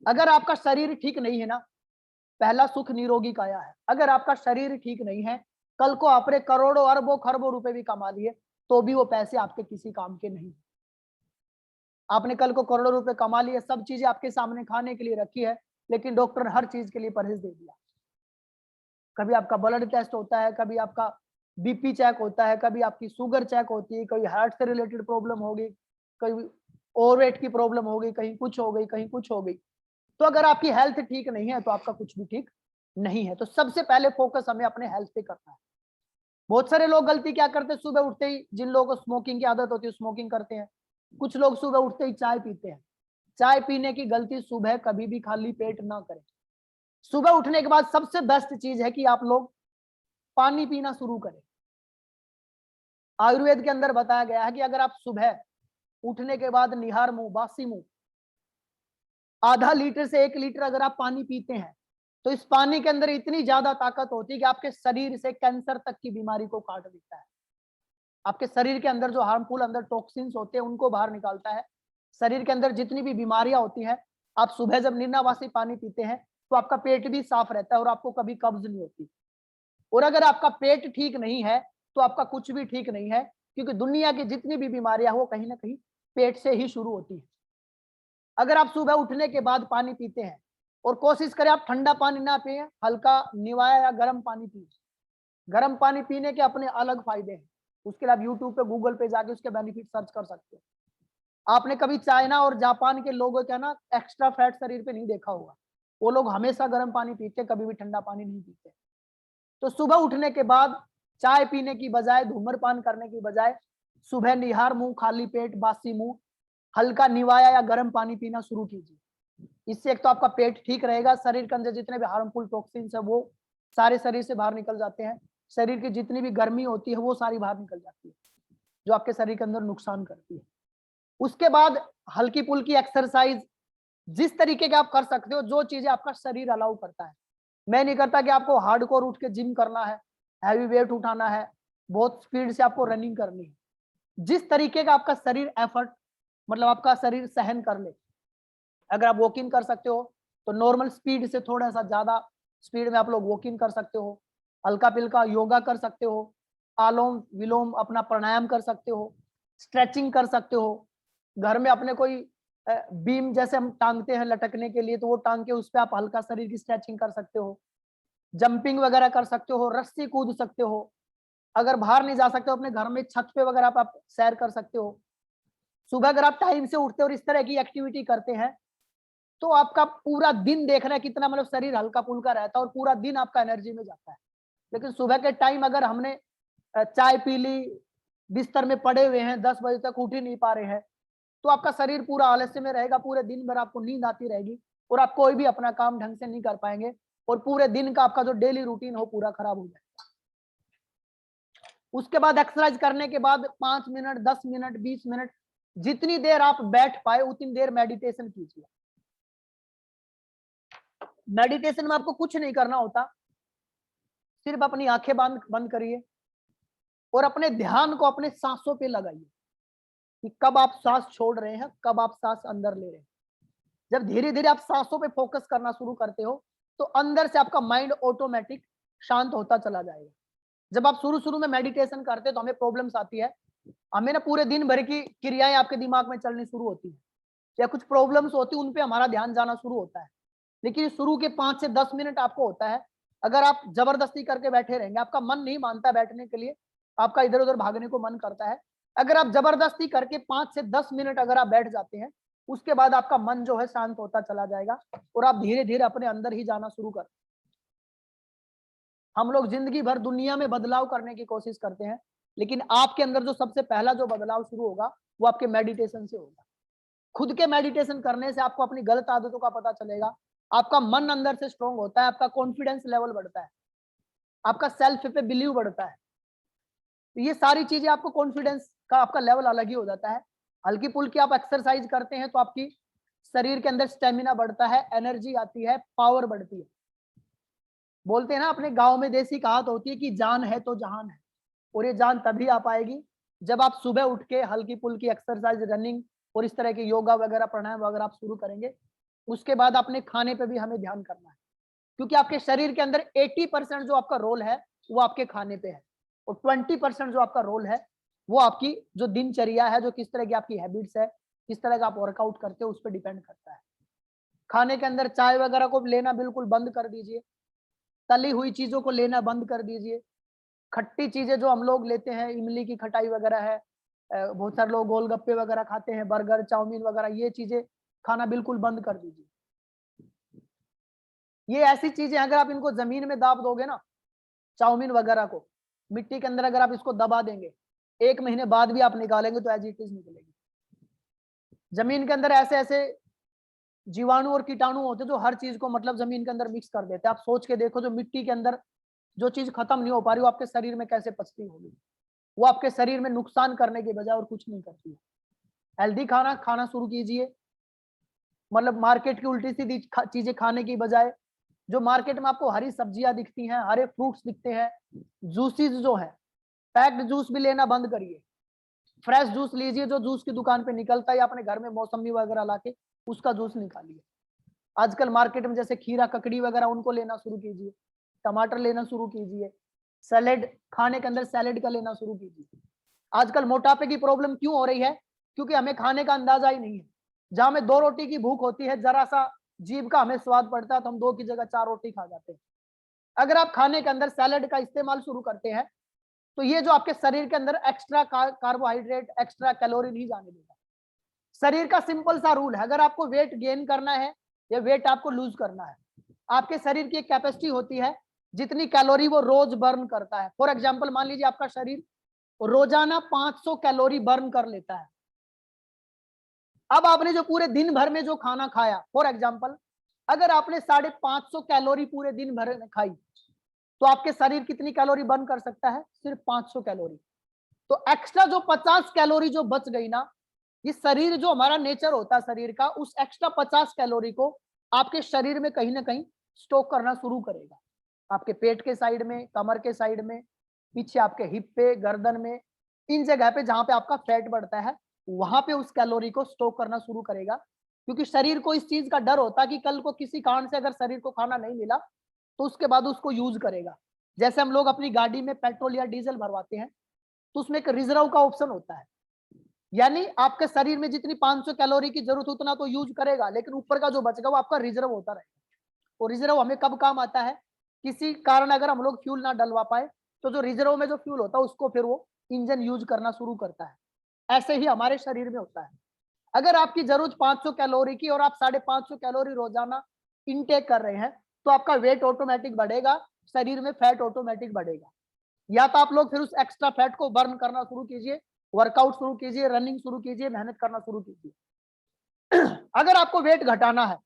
अगर आपका शरीर ठीक नहीं है ना, पहला सुख निरोगी काया है। अगर आपका शरीर ठीक नहीं है, कल को आपने करोड़ों अरबों खरबों रुपए भी कमा लिए तो भी वो पैसे आपके किसी काम के नहीं। आपने कल को करोड़ों रुपए कमा लिए, सब चीजें आपके सामने खाने के लिए रखी है, लेकिन डॉक्टर हर चीज के लिए परहेज दे दिया। कभी आपका ब्लड टेस्ट होता है, कभी आपका बीपी चेक होता है, कभी आपकी शुगर चेक होती है, कभी हार्ट से रिलेटेड प्रॉब्लम होगी, कभी ओवरवेट की प्रॉब्लम होगी, कहीं कुछ हो गई, कहीं कुछ हो गई। तो अगर आपकी हेल्थ ठीक नहीं है तो आपका कुछ भी ठीक नहीं है। तो सबसे पहले फोकस हमें अपने हेल्थ पे करना है। बहुत सारे लोग गलती क्या करते हैं, सुबह उठते ही, जिन लोगों को स्मोकिंग की आदत होती है स्मोकिंग करते हैं। कुछ लोग सुबह उठते ही चाय पीते हैं। चाय पीने की गलती सुबह कभी भी खाली पेट ना करें। सुबह उठने के बाद सबसे बेस्ट चीज है कि आप लोग पानी पीना शुरू करें। आयुर्वेद के अंदर बताया गया है कि अगर आप सुबह उठने के बाद निहार मुंह, बासी मुंह, आधा लीटर से 1 लीटर अगर आप पानी पीते हैं तो इस पानी के अंदर इतनी ज्यादा ताकत होती है कि आपके शरीर से कैंसर तक की बीमारी को काट देता है। आपके शरीर के अंदर जो हार्मफुल अंदर टॉक्सिन्स होते हैं उनको बाहर निकालता है। शरीर के अंदर जितनी भी बीमारियां होती हैं, आप सुबह जब निर्नावासी पानी पीते हैं तो आपका पेट भी साफ रहता है और आपको कभी कब्ज नहीं होती। और अगर आपका पेट ठीक नहीं है तो आपका कुछ भी ठीक नहीं है, क्योंकि दुनिया की जितनी भी बीमारियां वो कहीं ना कहीं पेट से ही शुरू होती है। अगर आप सुबह उठने के बाद पानी पीते हैं, और कोशिश करें आप ठंडा पानी ना पिए, हल्का निवाया या गर्म पानी पिए। गर्म पानी पीने के अपने अलग फायदे हैं, उसके लिए आप यूट्यूब पे, गूगल पे जाके उसके बेनिफिट सर्च कर सकते हो। आपने कभी चाइना और जापान के लोगों का ना एक्स्ट्रा फैट शरीर पे नहीं देखा होगा, वो लोग हमेशा गर्म पानी पीते, कभी भी ठंडा पानी नहीं पीते। तो सुबह उठने के बाद चाय पीने की बजाय, धूम्रपान करने की बजाय, सुबह निहार मुंह, खाली पेट, बासी मुंह, हल्का निवाया या गर्म पानी पीना शुरू कीजिए। इससे एक तो आपका पेट ठीक रहेगा, शरीर के अंदर जितने भी हार्मफुल टॉक्सिन्स है वो सारे शरीर से बाहर निकल जाते हैं। शरीर की जितनी भी गर्मी होती है वो सारी बाहर निकल जाती है, जो आपके शरीर के अंदर नुकसान करती है। उसके बाद हल्की फुल्की एक्सरसाइज जिस तरीके के आप कर सकते हो, जो चीजें आपका शरीर अलाउ करता है। मैं नहीं करता कि आपको हार्डकोर उठ के जिम करना है, हैवी वेट उठाना है, बहुत स्पीड से आपको रनिंग करनी है। जिस तरीके का आपका शरीर एफर्ट, मतलब आपका शरीर सहन कर ले। अगर आप वॉकिंग कर सकते हो तो नॉर्मल स्पीड से थोड़ा सा ज्यादा स्पीड में आप लोग वॉकिंग कर सकते हो, हल्का पिल्का योगा कर सकते हो, आलोम विलोम अपना प्राणायाम कर सकते हो, स्ट्रेचिंग कर सकते हो। घर में अपने कोई बीम जैसे हम टांगते हैं लटकने के लिए, तो वो टांग के उस पर आप हल्का शरीर की स्ट्रेचिंग कर सकते हो, जंपिंग वगैरह कर सकते हो, रस्सी कूद सकते हो। अगर बाहर नहीं जा सकते हो, अपने घर में छत पे वगैरह आप सैर कर सकते हो। सुबह अगर आप टाइम से उठते और इस तरह की एक्टिविटी करते हैं तो आपका पूरा दिन देखना है कितना मतलब शरीर हल्का फुल्का रहता है, और पूरा दिन आपका एनर्जी में जाता है। लेकिन सुबह के टाइम अगर हमने चाय पी ली, बिस्तर में पड़े हुए हैं, 10 बजे तक उठ ही नहीं पा रहे हैं, तो आपका शरीर पूरा आलस्य में रहेगा, पूरे दिन भर आपको नींद आती रहेगी, और आप कोई भी अपना काम ढंग से नहीं कर पाएंगे, और पूरे दिन का आपका जो डेली रूटीन हो पूरा खराब हो जाएगा। उसके बाद एक्सरसाइज करने के बाद 5 मिनट, 10 मिनट, 20 मिनट, जितनी देर आप बैठ पाए उतनी देर मेडिटेशन कीजिए। मेडिटेशन में आपको कुछ नहीं करना होता, सिर्फ अपनी आंखें बंद करिए और अपने ध्यान को अपने सांसों पे लगाइए कि कब आप सांस छोड़ रहे हैं, कब आप सांस अंदर ले रहे हैं। जब धीरे धीरे आप सांसों पे फोकस करना शुरू करते हो तो अंदर से आपका माइंड ऑटोमेटिक शांत होता चला जाएगा। जब आप शुरू शुरू में मेडिटेशन करते हैं तो हमें प्रॉब्लम्स आती है, हमें ना पूरे दिन भर की क्रियाएं आपके दिमाग में चलनी शुरू होती है, या कुछ प्रॉब्लम्स होती है उन पे हमारा ध्यान जाना शुरू होता है। लेकिन शुरू के 5 से 10 मिनट आपको होता है। अगर आप जबरदस्ती करके बैठे रहेंगे, आपका मन नहीं मानता बैठने के लिए, आपका इधर उधर भागने को मन करता है। अगर आप जबरदस्ती करके 5 से 10 मिनट अगर आप बैठ जाते हैं, उसके बाद आपका मन जो है शांत होता चला जाएगा और आप धीरे धीरे अपने अंदर ही जाना शुरू कर। हम लोग जिंदगी भर दुनिया में बदलाव करने की कोशिश करते हैं, लेकिन आपके अंदर जो सबसे पहला जो बदलाव शुरू होगा वो आपके मेडिटेशन से होगा। खुद के मेडिटेशन करने से आपको अपनी गलत आदतों का पता चलेगा, आपका मन अंदर से स्ट्रांग होता है, आपका कॉन्फिडेंस लेवल बढ़ता है, आपका सेल्फ पे बिलीव बढ़ता है। तो ये सारी चीजें आपको कॉन्फिडेंस का आपका लेवल अलग ही हो जाता है। हल्की फुल्की आप एक्सरसाइज करते हैं तो आपकी शरीर के अंदर स्टेमिना बढ़ता है, एनर्जी आती है, पावर बढ़ती है। बोलते हैं ना अपने गांव में देसी कहावत होती है कि जान है तो जहान है, और ये जान तभी आ पाएगी जब आप सुबह उठ के हल्की फुल्की एक्सरसाइज, रनिंग और इस तरह के योगा वगैरह प्राणायाम वगैरह आप शुरू करेंगे। उसके बाद अपने खाने पे भी हमें ध्यान करना है, क्योंकि आपके शरीर के अंदर 80% जो आपका रोल है वो आपके खाने पे है, और 20% जो आपका रोल है वो आपकी जो दिनचर्या है, जो किस तरह की आपकी हैबिट्स है, किस तरह का आप वर्कआउट करते हो, उस पर डिपेंड करता है। खाने के अंदर चाय वगैरह को लेना बिल्कुल बंद कर दीजिए, तली हुई चीजों को लेना बंद कर दीजिए। खट्टी चीजें जो हम लोग लेते हैं, इमली की खटाई वगैरह है, बहुत सारे लोग गोलगप्पे वगैरह खाते हैं, बर्गर चाउमीन वगैरह, ये चीजें खाना बिल्कुल बंद कर दीजिए। ये ऐसी चीजें अगर आप इनको जमीन में दाब दोगे ना, चाउमीन वगैरह को मिट्टी के अंदर अगर आप इसको दबा देंगे, 1 महीने बाद भी आप निकालेंगे तो एज इट इज निकलेगी। जमीन के अंदर ऐसे ऐसे जीवाणु और कीटाणु होते जो हर चीज को मतलब जमीन के अंदर मिक्स कर देते हैं। आप सोच के देखो, जो मिट्टी के अंदर जो चीज खत्म नहीं हो पा रही वो आपके शरीर में कैसे पचती होगी। वो आपके शरीर में नुकसान करने के बजाय और कुछ नहीं करती है। हेल्दी खाना खाना शुरू कीजिए, मतलब मार्केट की उल्टी सीधी चीजें खाने की बजाय, जो मार्केट में आपको हरी सब्जियां दिखती हैं, हरे फ्रूट्स दिखते हैं, जूसेस जो है, पैक्ड जूस भी लेना बंद करिए। फ्रेश जूस लीजिए, जो जूस की दुकान पे निकलता है, अपने घर में मौसमी वगैरह लाके उसका जूस निकालिए। आजकल मार्केट में जैसे खीरा ककड़ी वगैरह उनको लेना शुरू कीजिए, टमाटर लेना शुरू कीजिए, सैलेड खाने के अंदर सैलेड का लेना शुरू कीजिए। आजकल मोटापे की प्रॉब्लम क्यों हो रही है? क्योंकि हमें खाने का अंदाजा ही नहीं है। जहां हमें 2 रोटी की भूख होती है, जरा सा जीभ का हमें स्वाद पड़ता है तो हम 2 की जगह 4 रोटी खा जाते हैं। अगर आप खाने के अंदर सैलेड का इस्तेमाल शुरू करते हैं तो ये जो आपके शरीर के अंदर एक्स्ट्रा कार्बोहाइड्रेट, एक्स्ट्रा कैलोरी नहीं जाने देगा। शरीर का सिंपल सा रूल है, अगर आपको वेट गेन करना है या वेट आपको लूज करना है, आपके शरीर की एक कैपेसिटी होती है जितनी कैलोरी वो रोज बर्न करता है। फॉर एग्जांपल मान लीजिए आपका शरीर रोजाना 500 कैलोरी बर्न कर लेता है। अब आपने जो पूरे दिन भर में जो खाना खाया, फॉर एग्जांपल अगर आपने 550 कैलोरी पूरे दिन भर में खाई, तो आपके शरीर कितनी कैलोरी बर्न कर सकता है? सिर्फ 500 कैलोरी। तो एक्स्ट्रा जो 50 कैलोरी जो बच गई ना, ये शरीर जो हमारा नेचर होता है शरीर का, उस एक्स्ट्रा 50 कैलोरी को आपके शरीर में कहीं ना कहीं स्टॉक करना शुरू करेगा। आपके पेट के साइड में, कमर के साइड में, पीछे आपके हिप पे, गर्दन में, इन जगह पे जहां पे आपका फैट बढ़ता है, वहां पे उस कैलोरी को स्टॉक करना शुरू करेगा। क्योंकि शरीर को इस चीज का डर होता है कि कल को किसी कारण से अगर शरीर को खाना नहीं मिला तो उसके बाद उसको यूज करेगा। जैसे हम लोग अपनी गाड़ी में पेट्रोल या डीजल भरवाते हैं तो उसमें एक रिजर्व का ऑप्शन होता है, यानी आपके शरीर में जितनी 500 कैलोरी की जरूरत उतना तो यूज करेगा, लेकिन ऊपर का जो बचेगा वो आपका रिजर्व होता रहेगा। और रिजर्व हमें कब काम आता है? किसी कारण अगर हम लोग फ्यूल ना डलवा पाए तो जो रिजर्व में जो फ्यूल होता है उसको फिर वो इंजन यूज करना शुरू करता है। ऐसे ही हमारे शरीर में होता है। अगर आपकी जरूरत 500 कैलोरी की और आप 550 कैलोरी रोजाना इनटेक कर रहे हैं तो आपका वेट ऑटोमेटिक बढ़ेगा, शरीर में फैट ऑटोमेटिक बढ़ेगा। या तो आप लोग फिर उस एक्स्ट्रा फैट को बर्न करना शुरू कीजिए, वर्कआउट शुरू कीजिए, रनिंग शुरू कीजिए, मेहनत करना शुरू कीजिए। अगर आपको वेट घटाना है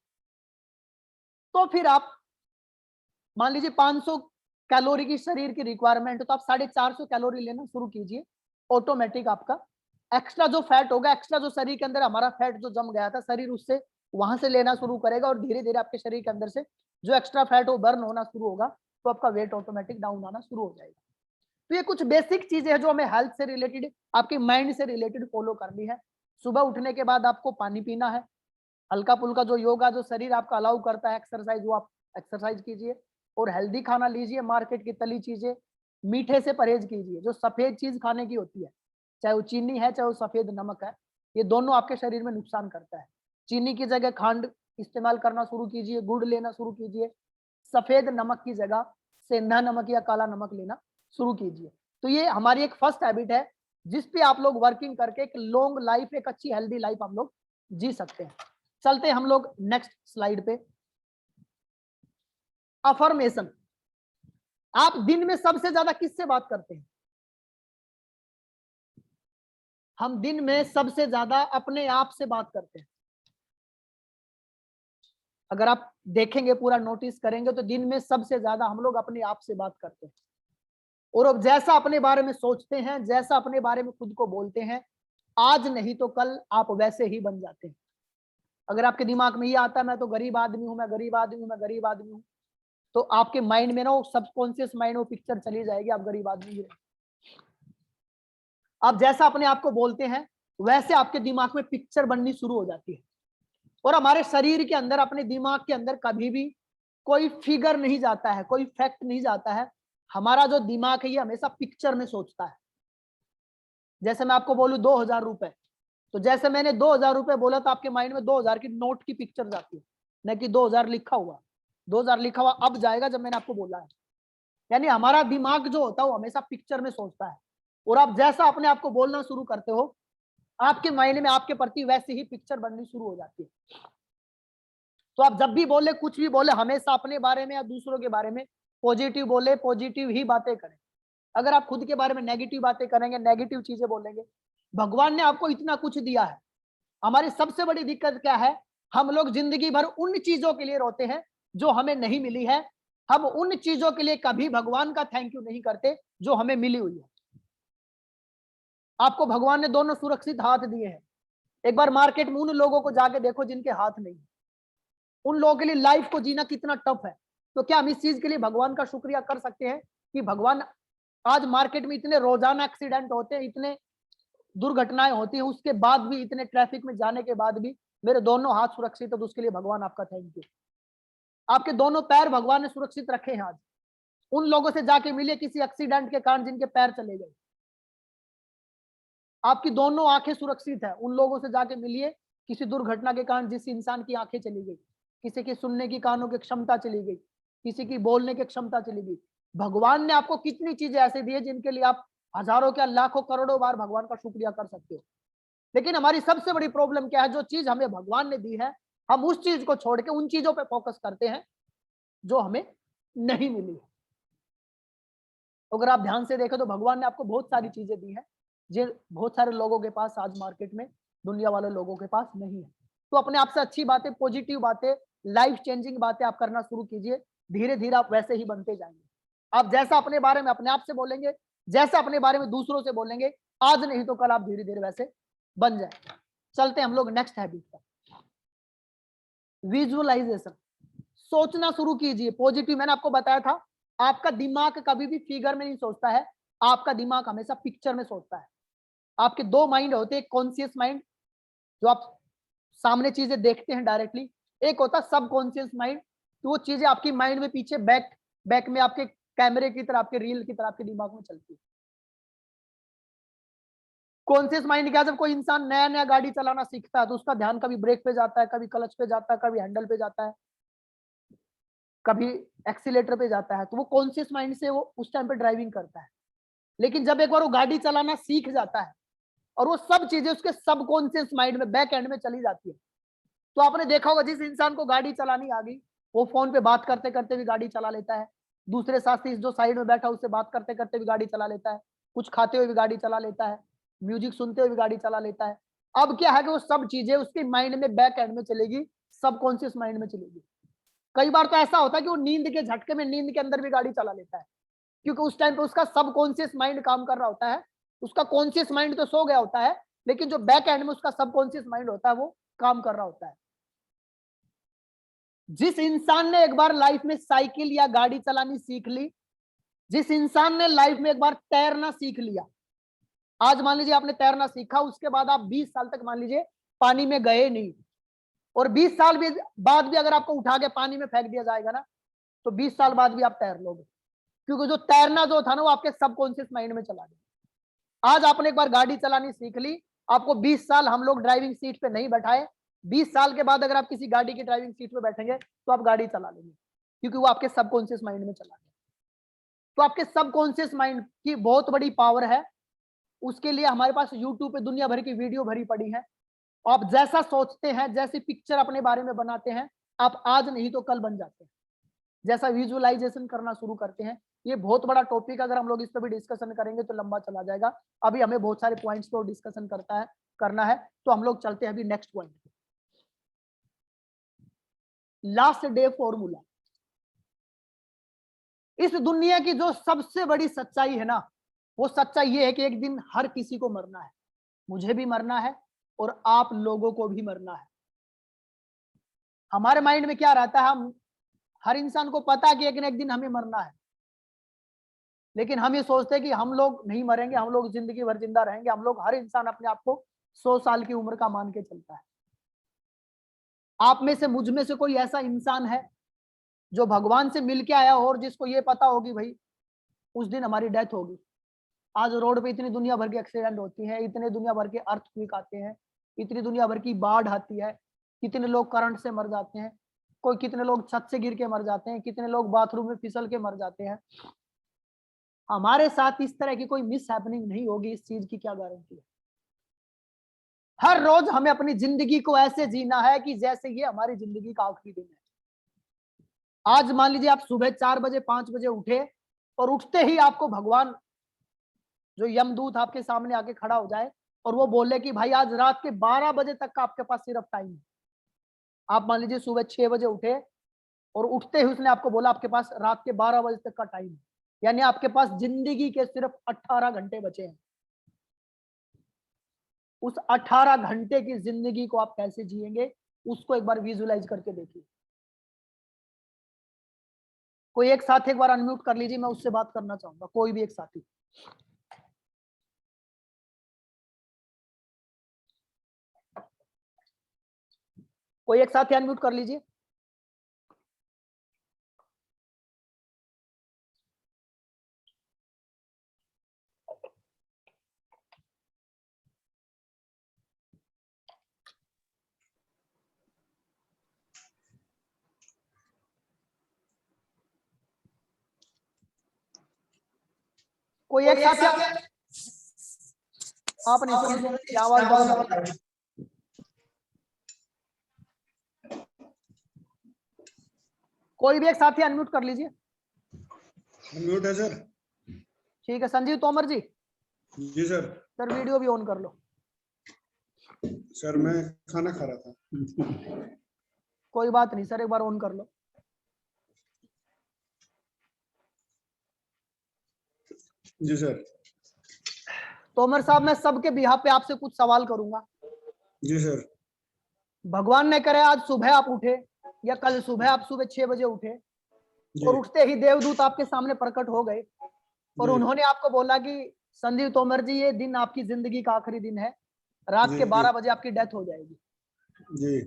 तो फिर आप मान लीजिए 500 कैलोरी की शरीर की रिक्वायरमेंट है तो आप 450 कैलोरी लेना शुरू कीजिए। ऑटोमेटिक आपका एक्स्ट्रा जो फैट होगा, एक्स्ट्रा जो शरीर के अंदर हमारा फैट जो जम गया था, शरीर उससे वहां से लेना शुरू करेगा और धीरे धीरे आपके शरीर के अंदर से जो एक्स्ट्रा फैट वो बर्न होना शुरू होगा, तो आपका वेट ऑटोमेटिक डाउन आना शुरू हो जाएगा। तो ये कुछ बेसिक चीजें हैं जो हमें हेल्थ से रिलेटेड, आपके माइंड से रिलेटेड फॉलो करनी है। सुबह उठने के बाद आपको पानी पीना है, हल्का फुल्का जो योगा जो शरीर आपका अलाउ करता है एक्सरसाइज, वो आप एक्सरसाइज कीजिए, और हेल्दी खाना लीजिए। मार्केट की तली चीजें, मीठे से परहेज कीजिए। जो सफेद चीज खाने की होती है, चाहे वो चीनी है चाहे वो सफेद नमक है, ये दोनों आपके शरीर में नुकसान करता है। चीनी की जगह खंड इस्तेमाल करना शुरू कीजिए, गुड़ लेना शुरू कीजिए, सफेद नमक की जगह सेंधा नमक या काला नमक लेना शुरू कीजिए। तो ये हमारी एक फर्स्ट हैबिट है जिस पे आप लोग वर्किंग करके एक लॉन्ग लाइफ, एक अच्छी हेल्दी लाइफ हम लोग जी सकते हैं। चलते हैं हम लोग नेक्स्ट स्लाइड पे। अफर्मेशन। आप दिन में सबसे ज्यादा किससे बात करते हैं? हम दिन में सबसे ज्यादा अपने आप से बात करते हैं। अगर आप देखेंगे, पूरा नोटिस करेंगे तो दिन में सबसे ज्यादा हम लोग अपने आप से बात करते हैं। और अब जैसा अपने बारे में सोचते हैं, जैसा अपने बारे में खुद को बोलते हैं, आज नहीं तो कल आप वैसे ही बन जाते हैं। अगर आपके दिमाग में ये आता है मैं तो गरीब आदमी हूं, मैं गरीब आदमी हूं, मैं गरीब आदमी हूं, तो आपके माइंड में ना वो सबकॉन्शियस माइंड वो पिक्चर चली जाएगी, आप गरीब आदमी हैं। आप जैसा अपने आप को बोलते हैं वैसे आपके दिमाग में पिक्चर बननी शुरू हो जाती है। और हमारे शरीर के अंदर, अपने दिमाग के अंदर कभी भी कोई फिगर नहीं जाता है, कोई फैक्ट नहीं जाता है। हमारा जो दिमाग है ये हमेशा पिक्चर में सोचता है। जैसे मैं आपको बोलूं 2000 रुपए, तो जैसे मैंने 2000 रुपए बोला तो आपके माइंड में 2000 की नोट की पिक्चर जाती है, न कि 2000 लिखा हुआ। 2000 लिखा हुआ अब जाएगा जब मैंने आपको बोला है। यानी हमारा दिमाग जो होता है वो हमेशा पिक्चर में सोचता है। और आप जैसा अपने आप को बोलना शुरू करते हो, आपके माइंड में आपके प्रति वैसे ही पिक्चर बननी शुरू हो जाती है। तो आप जब भी बोले, कुछ भी बोले, हमेशा अपने बारे में या दूसरों के बारे में पॉजिटिव बोले, पॉजिटिव ही बातें करें। अगर आप खुद के बारे में नेगेटिव बातें करेंगे, नेगेटिव चीजें बोलेंगे, भगवान ने आपको इतना कुछ दिया है। हमारी सबसे बड़ी दिक्कत क्या है? हम लोग जिंदगी भर उन चीजों के लिए रोते हैं जो हमें नहीं मिली है। हम उन चीजों के लिए कभी भगवान का थैंक यू नहीं करते जो हमें मिली हुई है। आपको भगवान ने दोनों सुरक्षित हाथ दिए हैं। एक बार मार्केट में उन लोगों को जाके देखो जिनके हाथ नहीं। उन लोगों के लिए लाइफ को जीना कितना टफ है। तो क्या हम इस चीज के लिए भगवान का शुक्रिया कर सकते हैं कि भगवान, आज मार्केट में इतने रोजाना एक्सीडेंट होते हैं, इतने दुर्घटनाएं होती हैं, उसके बाद भी, इतने ट्रैफिक में जाने के बाद भी मेरे दोनों हाथ सुरक्षित है, तो उसके लिए भगवान आपका थैंक यू। आपके दोनों पैर भगवान ने सुरक्षित रखे हैं। आज उन लोगों से जाके मिले किसी एक्सीडेंट के कारण जिनके पैर चले गए। आपकी दोनों आंखें सुरक्षित है। उन लोगों से जाके मिलिए किसी दुर्घटना के कारण जिस इंसान की आंखें चली गई, किसी की सुनने की कानों की क्षमता चली गई, किसी की बोलने की क्षमता चली गई। भगवान ने आपको कितनी चीजें ऐसे दी है जिनके लिए आप हजारों क्या लाखों करोड़ों बार भगवान का शुक्रिया कर सकते हो। लेकिन हमारी सबसे बड़ी प्रॉब्लम क्या है? जो चीज हमें भगवान ने दी है, हम उस चीज को छोड़ के उन चीजों पे फोकस करते हैं जो हमें नहीं मिली है। अगर आप ध्यान से देखें तो भगवान ने आपको बहुत सारी चीजें दी है जो बहुत सारे लोगों के पास आज मार्केट में, दुनिया वाले लोगों के पास नहीं है। तो अपने आप से अच्छी बातें, पॉजिटिव बातें, लाइफ चेंजिंग बातें आप करना शुरू कीजिए। धीरे धीरे आप वैसे ही बनते जाएंगे। आप जैसा अपने बारे में अपने आप से बोलेंगे, जैसा अपने बारे में दूसरों से बोलेंगे, आज नहीं तो कल आप धीरे धीरे वैसे बन जाए। चलते हैं हम लोग नेक्स्ट हैबिट पर, विजुअलाइजेशन। सोचना शुरू कीजिए पॉजिटिव। मैंने आपको बताया था आपका दिमाग कभी भी फिगर में नहीं सोचता है, आपका दिमाग हमेशा पिक्चर में सोचता है। आपके दो माइंड होते हैं, कॉन्शियस माइंड जो आप सामने चीजें देखते हैं डायरेक्टली, एक होता है सब कॉन्शियस माइंड, तो वो चीजें आपकी माइंड में पीछे बैक में आपके कैमरे की तरह, आपके रील की तरह आपके दिमाग में चलती है। कॉन्शियस माइंड क्या? जब कोई इंसान नया नया गाड़ी चलाना सीखता है तो उसका ध्यान कभी ब्रेक पे जाता है, कभी क्लच पे जाता है, कभी हैंडल पे जाता है, कभी एक्सीलेटर पे जाता है। तो वो कॉन्शियस माइंड से वो उस टाइम पे ड्राइविंग करता है। लेकिन जब एक बार वो गाड़ी चलाना सीख जाता है और वो सब चीजें उसके सबकॉन्शियस माइंड में, बैक एंड में चली जाती है। तो आपने देखा होगा जिस इंसान को गाड़ी चलानी आ गई, वो फोन पे बात करते करते भी गाड़ी चला लेता है, दूसरे साथी जो साइड में बैठा उससे बात करते करते भी गाड़ी चला लेता है, कुछ खाते हुए भी गाड़ी चला लेता है, म्यूजिक सुनते हुए भी गाड़ी चला लेता है। अब क्या है कि वो सब चीजें उसके माइंड में बैक एंड में चलेगी, सबकॉन्शियस माइंड में चलेगी। कई बार तो ऐसा होता है कि वो नींद के झटके में, नींद के अंदर भी गाड़ी चला लेता है, क्योंकि उस टाइम पे उसका सबकॉन्शियस माइंड काम कर रहा होता है। उसका कॉन्शियस माइंड तो सो गया होता है, लेकिन जो बैक एंड में उसका सबकॉन्शियस माइंड होता है वो काम कर रहा होता है। जिस इंसान ने एक बार लाइफ में साइकिल या गाड़ी चलानी सीख ली, जिस इंसान ने लाइफ में एक बार तैरना सीख लिया, आज मान लीजिए आपने तैरना सीखा, उसके बाद आप 20 साल तक मान लीजिए पानी में गए नहीं, और 20 साल भी बाद भी अगर आपको उठा के पानी में फेंक दिया जाएगा ना, तो 20 साल बाद भी आप तैर लोगे, क्योंकि जो तैरना जो था ना वो आपके सबकॉन्शियस माइंड में चला गया। आज आपने एक बार गाड़ी चलानी सीख ली, आपको 20 साल हम लोग ड्राइविंग सीट पे नहीं बैठाए, 20 साल के बाद अगर आप किसी गाड़ी की ड्राइविंग सीट पे बैठेंगे तो आप गाड़ी चला लेंगे, क्योंकि वो आपके सबकॉन्शियस माइंड में चला गया। तो आपके सबकॉन्शियस माइंड की बहुत बड़ी पावर है। उसके लिए हमारे पास यूट्यूब पे दुनिया भर की वीडियो भरी पड़ी है। आप जैसा सोचते हैं, जैसी पिक्चर अपने बारे में बनाते हैं, आप आज नहीं तो कल बन जाते हैं। जैसा विजुअलाइजेशन करना शुरू करते हैं, ये बहुत बड़ा टॉपिक, अगर हम लोग इस पर भी डिस्कशन करेंगे तो लंबा चला जाएगा। अभी हमें बहुत सारे पॉइंट्स पर डिस्कशन करना है, तो हम लोग चलते हैं अभी next point. Last day formula. इस दुनिया की जो सबसे बड़ी सच्चाई है ना, वो सच्चाई ये है कि एक दिन हर किसी को मरना है। मुझे भी मरना है और आप लोगों को भी मरना है। हमारे माइंड में क्या रहता है, हम हर इंसान को पता है कि एक न एक दिन हमें मरना है, लेकिन हम ये सोचते हैं कि हम लोग नहीं मरेंगे, हम लोग जिंदगी भर जिंदा रहेंगे। हम लोग, हर इंसान अपने आप को 100 साल की उम्र का मान के चलता है। आप में से, मुझ में से कोई ऐसा इंसान है जो भगवान से मिल के आया हो और जिसको ये पता होगी भाई उस दिन हमारी डेथ होगी? आज रोड पे इतनी दुनिया भर के एक्सीडेंट होती हैं, इतने दुनिया भर के अर्थक्वेक आते हैं, इतनी दुनिया भर की बाढ़ आती है, कितने लोग करंट से मर जाते हैं, कोई कितने लोग छत से गिर के मर जाते हैं, कितने लोग बाथरूम में फिसल के मर जाते हैं। हमारे साथ इस तरह की कोई मिस हैपनिंग नहीं होगी, इस चीज की क्या गारंटी है? हर रोज हमें अपनी जिंदगी को ऐसे जीना है कि जैसे ये हमारी जिंदगी का आखिरी दिन है। आज मान लीजिए आप सुबह 4 बजे 5 बजे उठे और उठते ही आपको भगवान, जो यमदूत आपके सामने आके खड़ा हो जाए और वो बोले कि भाई आज रात के 12 बजे तक का आपके पास सिर्फ टाइम है। आप मान लीजिए सुबह 6 बजे उठे और उठते ही उसने आपको बोला आपके पास रात के 12 बजे तक का टाइम है, यानी आपके पास जिंदगी के सिर्फ 18 घंटे बचे हैं। उस 18 घंटे की जिंदगी को आप कैसे जिएंगे, उसको एक बार विजुलाइज करके देखिए। कोई एक साथी एक बार अनम्यूट कर लीजिए, मैं उससे बात करना चाहूंगा। कोई भी एक साथी। कोई एक साथी अनम्यूट कर लीजिए। कोई एक साथी, आप नहीं सुन, आवाज डाउन। कोई भी एक साथी अनम्यूट कर लीजिए। अनम्यूट है सर। ठीक है, संजीव तोमर जी। जी सर। सर वीडियो भी ऑन कर लो। सर मैं खाना खा रहा था। कोई बात नहीं सर, एक बार ऑन कर लो। जी सर। तोमर साहब, मैं सबके बिहाफ पे आपसे कुछ सवाल करूंगा। जी सर। भगवान ने करे आज सुबह आप उठे या कल सुबह आप सुबह 6 बजे उठे जी। और उठते ही देवदूत आपके सामने प्रकट हो गए और जी। उन्होंने आपको बोला कि संजीव तोमर जी, ये दिन आपकी जिंदगी का आखिरी दिन है, रात जी। के 12 बजे आपकी डेथ हो जाएगी। जी।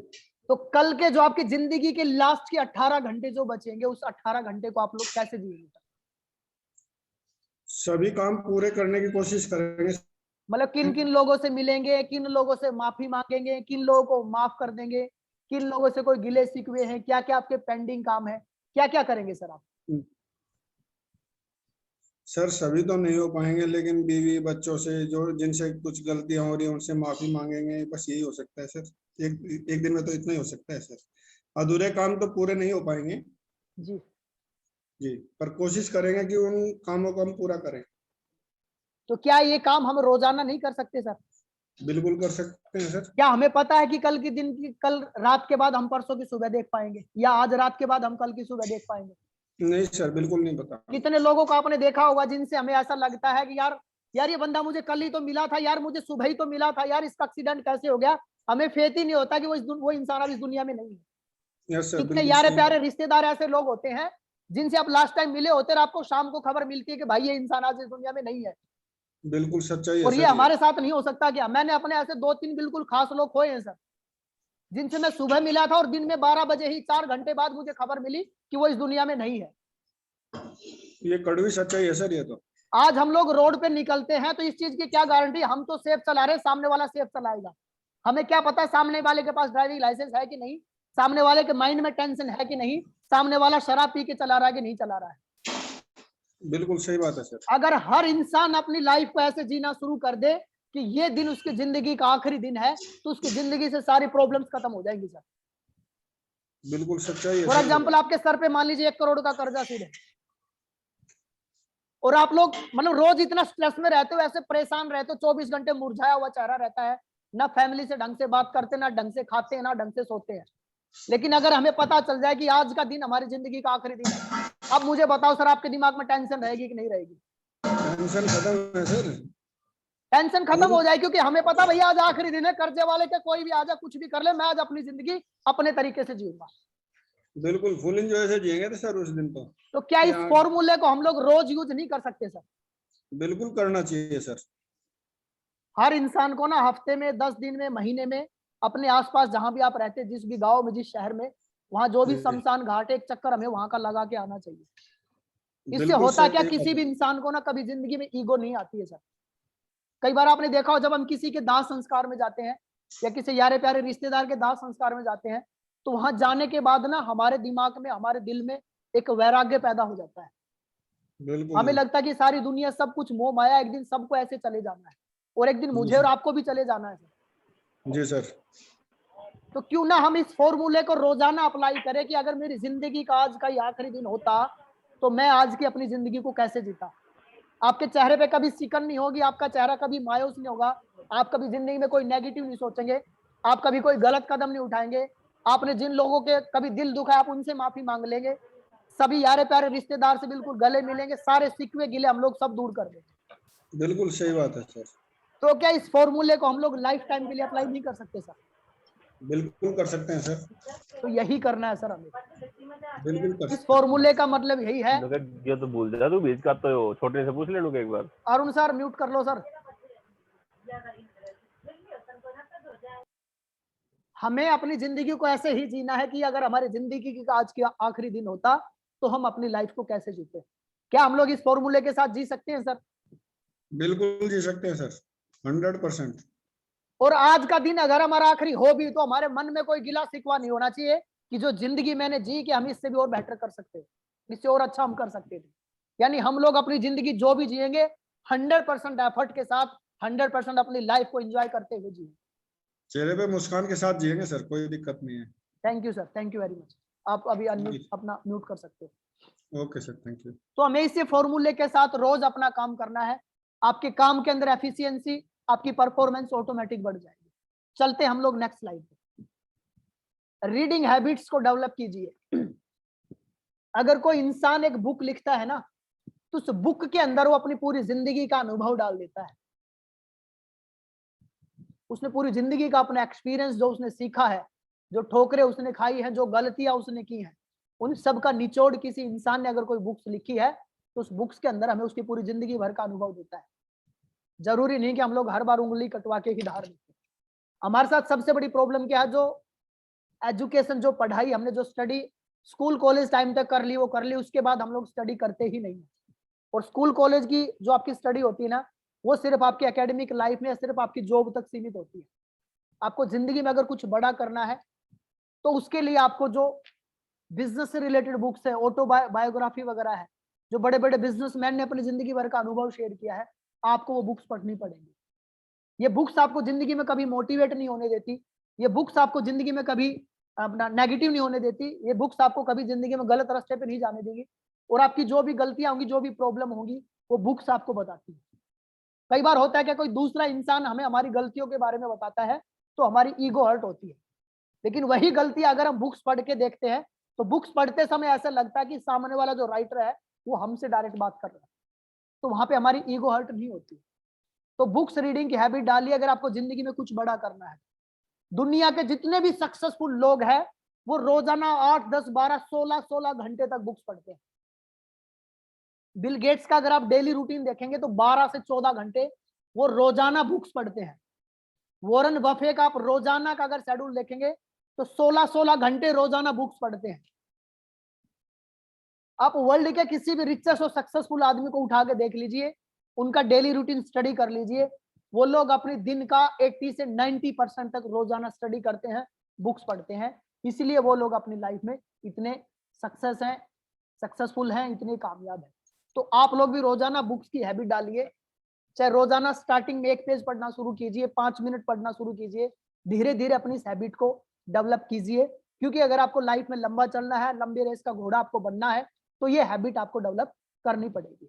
तो कल के जो आपकी जिंदगी के लास्ट के 18 घंटे जो बचेंगे, उस 18 घंटे को आप लोग कैसे जिएंगे? सभी काम पूरे करने की कोशिश करेंगे। मतलब किन किन लोगों से मिलेंगे, किन लोगों से माफी मांगेंगे, किन लोगों को माफ कर देंगे, किन लोगों से कोई गिले शिकवे हैं, क्या क्या आपके पेंडिंग काम है, क्या क्या करेंगे सर आप? सर सभी तो नहीं हो पाएंगे, लेकिन बीवी बच्चों से जो जिनसे कुछ गलतियां हो रही हैं उनसे माफी मांगेंगे। बस यही हो सकता है सर। एक दिन में तो इतना ही हो सकता है सर। अधूरे काम तो पूरे नहीं हो पाएंगे जी जी, पर कोशिश करेंगे कि उन कामों को हम पूरा करें। तो क्या ये काम हम रोजाना नहीं कर सकते सर? बिल्कुल कर सकते हैं सर। क्या हमें पता है कि कल की दिन की, कल रात के बाद हम परसों की सुबह देख पाएंगे, या आज रात के बाद हम कल की सुबह देख पाएंगे? नहीं सर, बिल्कुल नहीं पता। कितने लोगों को आपने देखा होगा जिनसे हमें ऐसा लगता है कि यार यार ये बंदा मुझे कल ही तो मिला था, यार मुझे सुबह ही तो मिला था, यार इसका एक्सीडेंट कैसे हो गया? हमें फेथ ही नहीं होता कि वो इंसान अब इस दुनिया में नहीं है। यस सर, कितने बिल्कुल यारे सही प्यारे बात। रिश्तेदार ऐसे लोग होते हैं जिनसे आप लास्ट टाइम मिले होते और आपको शाम को खबर मिलती है कि भाई ये इंसान आज इस दुनिया में नहीं है। बिल्कुल सच्चाई है और ये सर। हमारे साथ नहीं हो सकता क्या? मैंने अपने ऐसे 2-3 बिल्कुल खास लोग खोए हैं सर, जिनसे मैं सुबह मिला था और दिन में 12 बजे ही 4 घंटे बाद मुझे खबर मिली कि वो इस दुनिया में नहीं है। ये कड़वी सच्चाई है सर। ये तो आज हम लोग रोड पे निकलते हैं तो इस चीज की क्या गारंटी, हम तो सेफ चला रहे, सामने वाला सेफ चलाएगा? हमें क्या पता सामने वाले के पास ड्राइविंग लाइसेंस है कि नहीं, सामने वाले के माइंड में टेंशन है कि नहीं, सामने वाला शराब पी के चला रहा है कि नहीं चला रहा है। बिल्कुल सही बात है सर। अगर हर इंसान अपनी लाइफ को ऐसे जीना शुरू कर दे कि ये दिन उसकी जिंदगी का आखिरी दिन है, तो उसकी जिंदगी से सारी प्रॉब्लम्स खत्म हो जाएंगी सर। बिल्कुल सच्चाई है फॉर सर। एग्जाम्पल, आपके सर पे मान लीजिए 1 करोड़ का कर्जा सीधे, और आप लोग मतलब रोज इतना स्ट्रेस में रहते हो, ऐसे परेशान रहते हो, 24 घंटे मुरझाया हुआ चेहरा रहता है, ना फैमिली से ढंग से बात करते, ना ढंग से खाते हैं, ना ढंग से सोते हैं। लेकिन अगर हमें पता चल जाए कि आज का दिन हमारी जिंदगी का आखिरी दिन है, अब मुझे बताओ सर, आपके दिमाग में टेंशन रहेगी कि नहीं रहेगी? टेंशन खत्म है सर। टेंशन खत्म हो जाए, क्योंकि हमें पता भैया आज आखिरी दिन है, कर्जे वाले के कोई भी आ जाए कुछ भी कर ले, मैं आज अपनी जिंदगी अपने तरीके से जीऊंगा। बिल्कुल फुल एंजॉय से जिएंगे तो सर उस दिन तो क्या इस फॉर्मूले को हम लोग रोज यूज नहीं कर सकते सर? बिल्कुल करना चाहिए सर। हर इंसान को ना हफ्ते में, 10 दिन में, महीने में अपने आसपास जहां भी आप रहते हैं, जिस भी गांव में, जिस शहर में, वहां जो भी शमशान घाट है, एक चक्कर हमें वहां का लगा के आना चाहिए। इससे बिल्कुल होता क्या, सही किसी बात भी है। इंसान को ना कभी जिंदगी में ईगो नहीं आती है सर। कई बार आपने देखा हो, जब हम किसी के दाह संस्कार में जाते हैं या किसी यारे प्यारे रिश्तेदार के दाह संस्कार में जाते हैं, तो वहां जाने के बाद ना हमारे दिमाग में, हमारे दिल में एक वैराग्य पैदा हो जाता है। बिल्कुल हमें लगता है कि सारी दुनिया, सब कुछ मोह माया, एक दिन सबको ऐसे चले जाना है, और एक दिन जी मुझे और सर। आपको भी चले जाना है सर। जी सर। तो क्यों ना हम इस फॉर्मूले को रोजाना अप्लाई करें कि अगर मेरी जिंदगी का आज का ही आखिरी दिन होता, तो मैं आज की अपनी जिंदगी को कैसे जीता। आपके चेहरे पे कभी सिकन नहीं होगी, आपका चेहरा कभी मायूस नहीं होगा, आप कभी जिंदगी में कोई नेगेटिव नहीं सोचेंगे, आप कभी कोई गलत कदम नहीं उठाएंगे। आपने जिन लोगों के कभी दिल दुखा है, आप उनसे माफी मांग लेंगे, सभी यारे प्यारे रिश्तेदार से बिल्कुल गले मिलेंगे, सारे सिकवे गिले हम लोग सब दूर कर देंगे। बिल्कुल सही बात है सर। तो क्या इस फॉर्मूले को हम लोग लाइफ टाइम के लिए अप्लाई नहीं कर सकते सर? बिल्कुल कर सकते हैं सर। तो यही करना है सर हमें। बिल्कुल कर इस सकते फॉर्मूले का मतलब यही है। ये तो भूल जा तू बीच का, तो छोटे से पूछ ले लोग एक बार। अरुण सर म्यूट कर लो सर। हमें अपनी जिंदगी को ऐसे ही जीना है कि अगर हमारी जिंदगी की आज की आखिरी दिन होता, तो हम अपनी लाइफ को कैसे जीते। क्या हम लोग इस फॉर्मूले के साथ जी सकते हैं सर? बिल्कुल जी सकते हैं सर, 100%। और आज का दिन अगर हमारा आखिरी हो भी, तो हमारे मन में कोई गिला शिकवा नहीं होना चाहिए कि जो जिंदगी मैंने जी कि हम इससे भी और बेटर कर सकते हैं, इससे और अच्छा हम कर सकते थे। यानी हम लोग अपनी जिंदगी जो भी जिएंगे 100% एफर्ट के साथ, 100% अपनी लाइफ को एंजॉय करते हुए जिए। चेहरे पे मुस्कान के साथ जिएंगे सर, कोई दिक्कत नहीं है। Thank you sir, thank you very much. आप अभी अनम्यूट अपना म्यूट कर सकते हो। Okay sir, thank you. तो हमें इसी फॉर्मूले के साथ रोज अपना काम करना है। आपके काम के अंदर एफिशिएंसी, आपकी परफॉर्मेंस ऑटोमेटिक बढ़ जाएगी। चलते हम लोग नेक्स्ट स्लाइड पे। रीडिंग हैबिट्स को डेवलप कीजिए। अगर कोई इंसान एक बुक लिखता है ना, तो उस बुक के अंदर वो अपनी पूरी जिंदगी का अनुभव डाल देता है। उसने पूरी जिंदगी का अपना एक्सपीरियंस, जो उसने सीखा है, जो ठोकरें उसने खाई हैं, जो गलतियां उसने की हैं, उन सब का निचोड़ किसी इंसान ने अगर कोई बुक्स लिखी है, तो उस बुक्स के अंदर हमें उसकी पूरी जिंदगी भर का अनुभव देता है। जरूरी नहीं कि हम लोग हर बार उंगली कटवा के ही धार देते। हमारे साथ सबसे बड़ी प्रॉब्लम क्या है, जो एजुकेशन, जो पढ़ाई हमने जो स्टडी स्कूल कॉलेज टाइम तक कर ली, वो कर ली, उसके बाद हम लोग स्टडी करते ही नहीं। और स्कूल कॉलेज की जो आपकी स्टडी होती है ना, वो सिर्फ आपकी एकेडमिक लाइफ में, सिर्फ आपकी जॉब तक सीमित होती है। आपको जिंदगी में अगर कुछ बड़ा करना है, तो उसके लिए आपको जो बिजनेस से रिलेटेड बुक्स है, ऑटोबायोग्राफी वगैरह है, जो बड़े बड़े बिजनेसमैन ने अपनी जिंदगी भर का अनुभव शेयर किया है, आपको वो बुक्स पढ़नी पड़ेंगी। ये बुक्स आपको जिंदगी में कभी मोटिवेट नहीं होने देती, ये बुक्स आपको जिंदगी में कभी अपना नेगेटिव नहीं होने देती, ये बुक्स आपको कभी जिंदगी में गलत रास्ते पे नहीं जाने देंगी। और आपकी जो भी गलतियां होंगी, जो भी प्रॉब्लम होगी, वो बुक्स आपको बताती है। कई बार होता है कि कोई दूसरा इंसान हमें हमारी गलतियों के बारे में बताता है, तो हमारी ईगो हर्ट होती है। लेकिन वही गलती अगर हम बुक्स पढ़ के देखते हैं, तो बुक्स पढ़ते समय ऐसा लगता है कि सामने वाला जो राइटर है वो हमसे डायरेक्ट बात कर रहा है, तो वहां पे हमारी ईगो हर्ट नहीं होती। तो बुक्स रीडिंग की हैबिट डालिए अगर आपको जिंदगी में कुछ बड़ा करना है। दुनिया के जितने भी सक्सेसफुल लोग हैं, वो रोजाना 8, 10, 12, 16 घंटे तक बुक्स पढ़ते हैं। बिल गेट्स का अगर आप डेली रूटीन देखेंगे, तो 12 से 14 घंटे वो रोजाना बुक्स पढ़ते हैं। वॉरेन बफे का आप रोजाना का अगर शेड्यूल देखेंगे, तो 16 घंटे रोजाना बुक्स पढ़ते हैं। आप वर्ल्ड के किसी भी रिचेस्ट और सक्सेसफुल आदमी को उठा के देख लीजिए, उनका डेली रूटीन स्टडी कर लीजिए, वो लोग अपने दिन का 80 से 90% तक रोजाना स्टडी करते हैं, बुक्स पढ़ते हैं, इसलिए वो लोग अपनी लाइफ में इतने सक्सेसफुल हैं, इतने कामयाब हैं। तो आप लोग भी रोजाना बुक्स की हैबिट डालिए, चाहे रोजाना स्टार्टिंग में 1 पेज पढ़ना शुरू कीजिए, 5 मिनट पढ़ना शुरू कीजिए, धीरे धीरे अपनी इस हैबिट को डेवलप कीजिए, क्योंकि अगर आपको लाइफ में लंबा चलना है, लंबी रेस का घोड़ा आपको बनना है, तो ये हैबिट आपको डेवलप करनी पड़ेगी।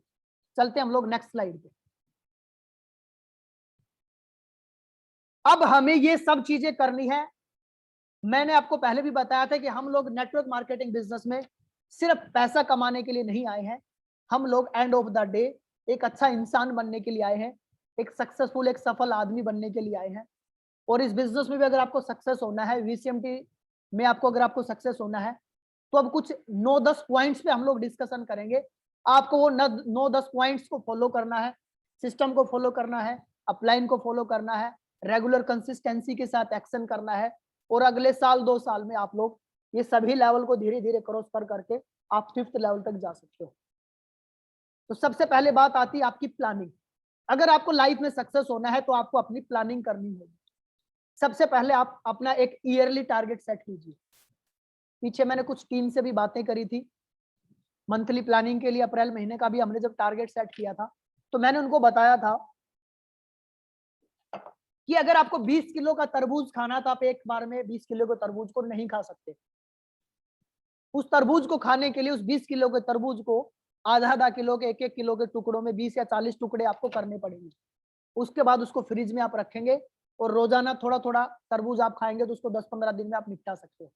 चलते हम लोग नेक्स्ट स्लाइड पे। अब हमें ये सब चीजें करनी है। मैंने आपको पहले भी बताया था कि हम लोग नेटवर्क मार्केटिंग बिजनेस में सिर्फ पैसा कमाने के लिए नहीं आए हैं, हम लोग एंड ऑफ द डे एक अच्छा इंसान बनने के लिए आए हैं, एक सक्सेसफुल, एक सफल आदमी बनने के लिए आए हैं। और इस बिजनेस में भी अगर आपको सक्सेस होना है, VCMT में आपको अगर आपको सक्सेस होना है, तो अब कुछ 9-10 पॉइंट्स पे हम लोग डिस्कशन करेंगे। आपको वो 9-10 पॉइंट्स को फॉलो करना है, सिस्टम को फॉलो करना है, अपलाइन को फॉलो करना है, रेगुलर कंसिस्टेंसी के साथ एक्शन करना है, और अगले साल 2 साल में आप लोग ये सभी लेवल को धीरे धीरे क्रॉस कर करके आप 5th लेवल तक जा सकते हो। तो सबसे पहले बात आती है आपकी प्लानिंग। अगर आपको लाइफ में सक्सेस होना है तो आपको अपनी प्लानिंग करनी होगी। सबसे पहले आप अपना एक ईयरली टारगेट सेट कीजिए। पीछे मैंने कुछ टीम से भी बातें करी थी मंथली प्लानिंग के लिए। अप्रैल महीने का भी हमने जब टारगेट सेट किया था, तो मैंने उनको बताया था कि अगर आपको 20 किलो का तरबूज खाना, तो आप एक बार में 20 किलो के तरबूज को नहीं खा सकते। उस तरबूज को खाने के लिए उस 20 किलो के तरबूज को आधा किलो के, 1-1 किलो के टुकड़ों में 20 या 40 टुकड़े आपको करने पड़ेंगे। उसके बाद उसको फ्रिज में आप रखेंगे और रोजाना थोड़ा थोड़ा तरबूज आप खाएंगे, तो उसको 10-15 दिन में आप निपटा सकते हो।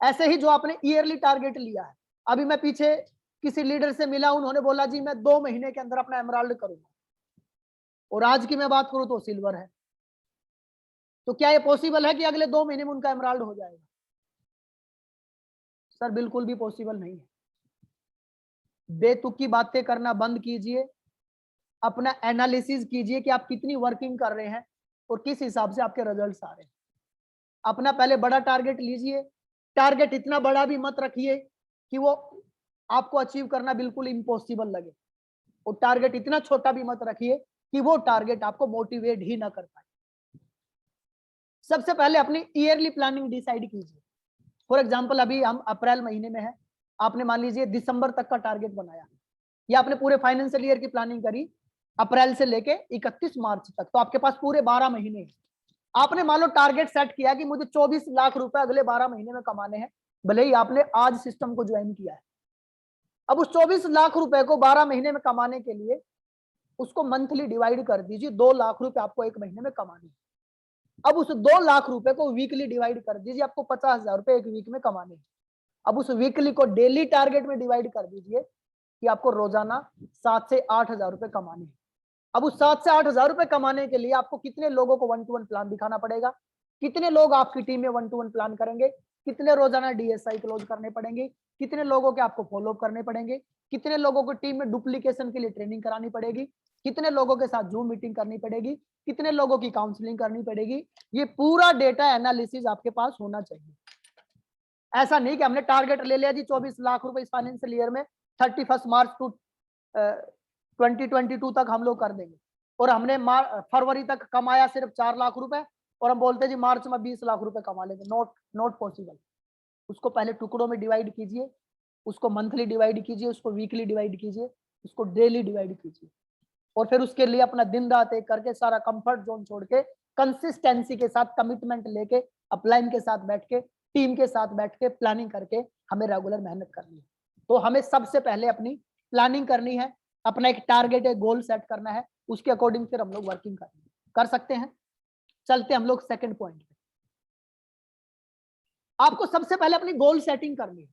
ऐसे ही जो आपने ईयरली टारगेट लिया है, अभी मैं पीछे किसी लीडर से मिला, उन्होंने बोला जी मैं 2 महीने के अंदर अपना एमराल्ड करूंगा, और आज की मैं बात करूं तो सिल्वर है। तो क्या ये पॉसिबल है कि अगले 2 महीने में उनका एमराल्ड हो जाएगा? सर बिल्कुल भी पॉसिबल नहीं है। बेतुकी बातें करना बंद कीजिए, अपना एनालिसिस कीजिए कि आप कितनी वर्किंग कर रहे हैं और किस हिसाब से आपके रिजल्ट्स आ रहे हैं। अपना पहले बड़ा टारगेट लीजिए। टारगेट इतना बड़ा भी मत रखिए कि वो आपको अचीव करना बिल्कुल इम्पॉसिबल लगे, और टारगेट इतना छोटा भी मत रखिए कि वो टारगेट आपको मोटिवेट ही ना कर पाए। सबसे पहले अपनी ईयरली प्लानिंग डिसाइड कीजिए। फॉर एग्जांपल अभी हम अप्रैल महीने में है, आपने मान लीजिए दिसंबर तक का टारगेट बनाया, या आपने पूरे फाइनेंशियल ईयर की प्लानिंग करी अप्रैल से लेके 31 मार्च तक, तो आपके पास पूरे 12 महीने हैं। आपने मान लो टारगेट सेट किया कि मुझे 24 लाख रुपए अगले 12 महीने में कमाने हैं, भले ही आपने आज सिस्टम को ज्वाइन किया है। अब उस 24 लाख रुपए को 12 महीने में कमाने के लिए उसको मंथली डिवाइड कर दीजिए। 2 लाख रुपए आपको एक महीने में कमाने हैं। अब उस 2 लाख रुपए को वीकली डिवाइड कर दीजिए, आपको 50,000 रुपए एक वीक में कमाने हैं। अब उस वीकली को डेली टारगेट में डिवाइड कर दीजिए कि आपको रोजाना 7 से 8,000 रुपए कमाने हैं। अब उस 7 से 8,000 रुपए कमाने के लिए आपको कितने लोगों को 1-to-1 प्लान दिखाना पड़ेगा, कितने लोग आपकी टीम में 1-to-1 प्लान करेंगे, कितने रोजाना DSI क्लोज करने पड़ेंगे, कितने लोगों के आपको फॉलोअप करने पड़ेंगे, कितने लोगों को टीम में डुप्लीकेशन के लिए ट्रेनिंग करानी पड़ेगी, कितने लोगों के साथ जूम मीटिंग करनी पड़ेगी, कितने लोगों की काउंसलिंग करनी पड़ेगी। ये पूरा डेटा एनालिसिस आपके पास होना चाहिए। ऐसा नहीं कि हमने टारगेट ले लिया जी 24 लाख रुपए इस फाइनेंशियल ईयर में 31 मार्च टू 2022 तक हम लोग कर देंगे, और हमने फरवरी तक कमाया सिर्फ 4 लाख रुपए, और हम बोलते जी मार्च में 20 लाख रुपए कमा लेंगे। Not possible. उसको पहले टुकड़ों में डिवाइड कीजिए, उसको मंथली डिवाइड कीजिए, उसको वीकली डिवाइड कीजिए, उसको डेली डिवाइड कीजिए, और फिर उसके लिए अपना दिन रात एक करके सारा कंफर्ट जोन छोड़ के कंसिस्टेंसी के साथ कमिटमेंट लेके अपलाइन के साथ बैठ के टीम के साथ बैठ के प्लानिंग करके हमें रेगुलर मेहनत करनी है। तो हमें सबसे पहले अपनी प्लानिंग करनी है, अपना एक टारगेट है, गोल सेट करना है, उसके अकॉर्डिंग फिर हम लोग वर्किंग कर सकते हैं। चलते हम लोग सेकंड पॉइंट पे। आपको सबसे पहले अपनी गोल सेटिंग करनी है।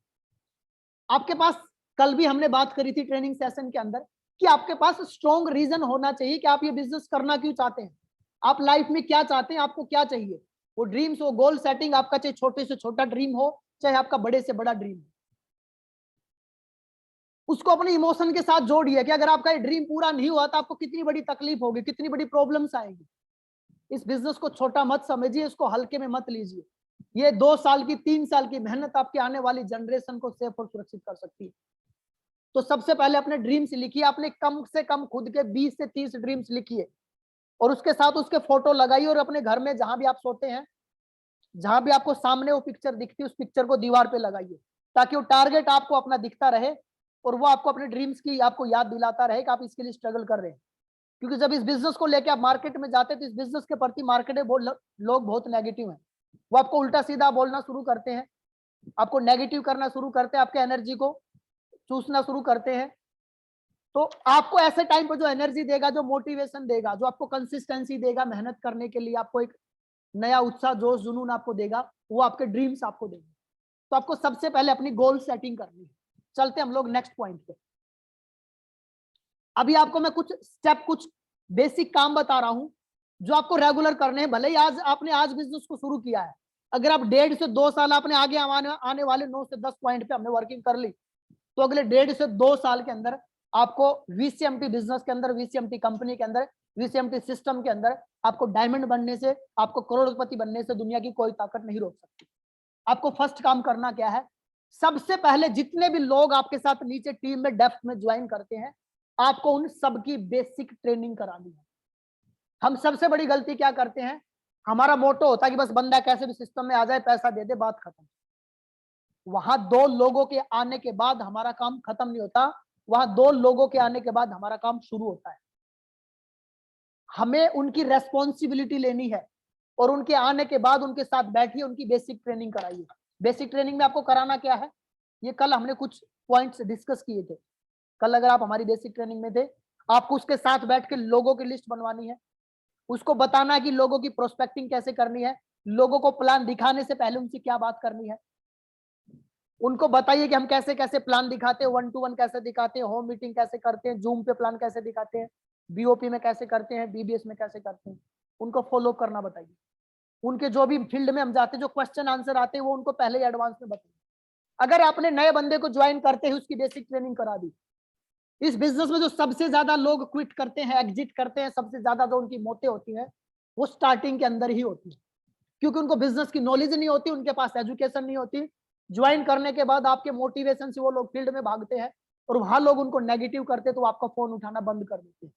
आपके पास कल भी हमने बात करी थी ट्रेनिंग सेशन के अंदर कि आपके पास स्ट्रॉन्ग रीजन होना चाहिए कि आप ये बिजनेस करना क्यों चाहते हैं, आप लाइफ में क्या चाहते हैं, आपको क्या चाहिए। वो ड्रीम्स हो, गोल सेटिंग आपका चाहे छोटे से छोटा ड्रीम हो, चाहे आपका बड़े से बड़ा ड्रीम हो, उसको अपने इमोशन के साथ जोड़िए कि अगर आपका ये ड्रीम पूरा नहीं हुआ तो आपको कितनी बड़ी तकलीफ होगी, कितनी बड़ी प्रॉब्लम्स आएंगी। इस बिजनेस को छोटा मत समझिए, इसको हल्के में मत लीजिए। ये 2 साल की 3 साल की मेहनत आपकी आने वाली जनरेशन को सेफ और सुरक्षित कर सकती है। तो सबसे पहले अपने ड्रीम्स लिखिए। आपने कम से कम खुद के 20 से 30 ड्रीम्स लिखिए। और उसके साथ उसके फोटो लगाइए और अपने घर में जहां भी आप सोते हैं, जहां भी आपको सामने वो पिक्चर दिखती है, उस पिक्चर को दीवार पे लगाइए, ताकि वो टारगेट आपको अपना दिखता रहे और वो आपको अपने ड्रीम्स की आपको याद दिलाता रहे कि आप इसके लिए स्ट्रगल कर रहे हैं। क्योंकि जब इस बिजनेस को लेके आप मार्केट में जाते हैं तो इस बिजनेस के प्रति मार्केट में लोग बहुत नेगेटिव हैं। वो आपको उल्टा सीधा बोलना शुरू करते हैं, आपको नेगेटिव करना शुरू करते हैं, आपके एनर्जी को चूसना शुरू करते हैं। तो आपको ऐसे टाइम पर जो एनर्जी देगा, जो मोटिवेशन देगा, जो आपको कंसिस्टेंसी देगा मेहनत करने के लिए, आपको एक नया उत्साह, जोश, जुनून आपको देगा, वो आपके ड्रीम्स आपको देंगे। तो आपको सबसे पहले अपनी गोल सेटिंग करनी है। चलते हम लोग नेक्स्ट पॉइंट पे। अभी आपको मैं कुछ स्टेप, कुछ बेसिक काम बता रहा हूं जो आपको रेगुलर करने हैं। भले ही आपने आज बिजनेस को शुरू किया है, अगर आप 1.5 से 2 साल आपने आगे आने वाले 9 से 10 पॉइंट पे हमने वर्किंग कर ली, तो अगले 1.5 से 2 साल के अंदर आपको वीसीएमटी बिजनेस के अंदर, वीसीएमटी कंपनी के अंदर, वीसीएमटी सिस्टम के अंदर आपको डायमंड बनने से, आपको करोड़पति बनने से दुनिया की कोई ताकत नहीं रोक सकती। आपको फर्स्ट काम करना क्या है? सबसे पहले जितने भी लोग आपके साथ नीचे टीम में डेप्थ में ज्वाइन करते हैं, आपको उन सबकी बेसिक ट्रेनिंग करानी है। हम सबसे बड़ी गलती क्या करते हैं? हमारा मोटो होता है कि बस बंदा कैसे भी सिस्टम में आ जाए, पैसा दे दे, बात खत्म। वहां 2 लोगों के आने के बाद हमारा काम खत्म नहीं होता, वहां 2 लोगों के आने के बाद हमारा काम शुरू होता है। हमें उनकी रेस्पॉन्सिबिलिटी लेनी है और उनके आने के बाद उनके साथ बैठिए, उनकी बेसिक ट्रेनिंग कराइए। बेसिक ट्रेनिंग में आपको कराना क्या है? ये कल हमने कुछ पॉइंट्स डिस्कस किए थे। कल अगर आप हमारी बेसिक ट्रेनिंग में थे, आपको उसके साथ बैठ के लोगों की लिस्ट बनवानी है, उसको बताना है कि लोगों की प्रोस्पेक्टिंग कैसे करनी है, लोगों को प्लान दिखाने से पहले उनसे क्या बात करनी है। उनको बताइए कि हम कैसे कैसे प्लान दिखाते हैं, 1 to 1 कैसे दिखाते हैं, होम मीटिंग कैसे करते हैं, जूम पे प्लान कैसे दिखाते हैं, बीओपी में कैसे करते हैं, बीबीएस में कैसे करते हैं। उनको फॉलो करना बताइए। उनके जो भी फील्ड में हम जाते हैं, जो क्वेश्चन आंसर आते हैं, वो उनको पहले एडवांस में बताइए। अगर आपने नए बंदे को ज्वाइन करते ही उसकी बेसिक ट्रेनिंग करा दी, इस बिजनेस में जो सबसे ज्यादा लोग क्विट करते हैं, एग्जिट करते हैं, सबसे ज्यादा जो उनकी मौतें होती हैं, वो स्टार्टिंग के अंदर ही होती है। क्योंकि उनको बिजनेस की नॉलेज नहीं होती, उनके पास एजुकेशन नहीं होती। ज्वाइन करने के बाद आपके मोटिवेशन से वो लोग फील्ड में भागते हैं और वहां लोग उनको नेगेटिव करते हैं, तो आपका फोन उठाना बंद कर देते हैं।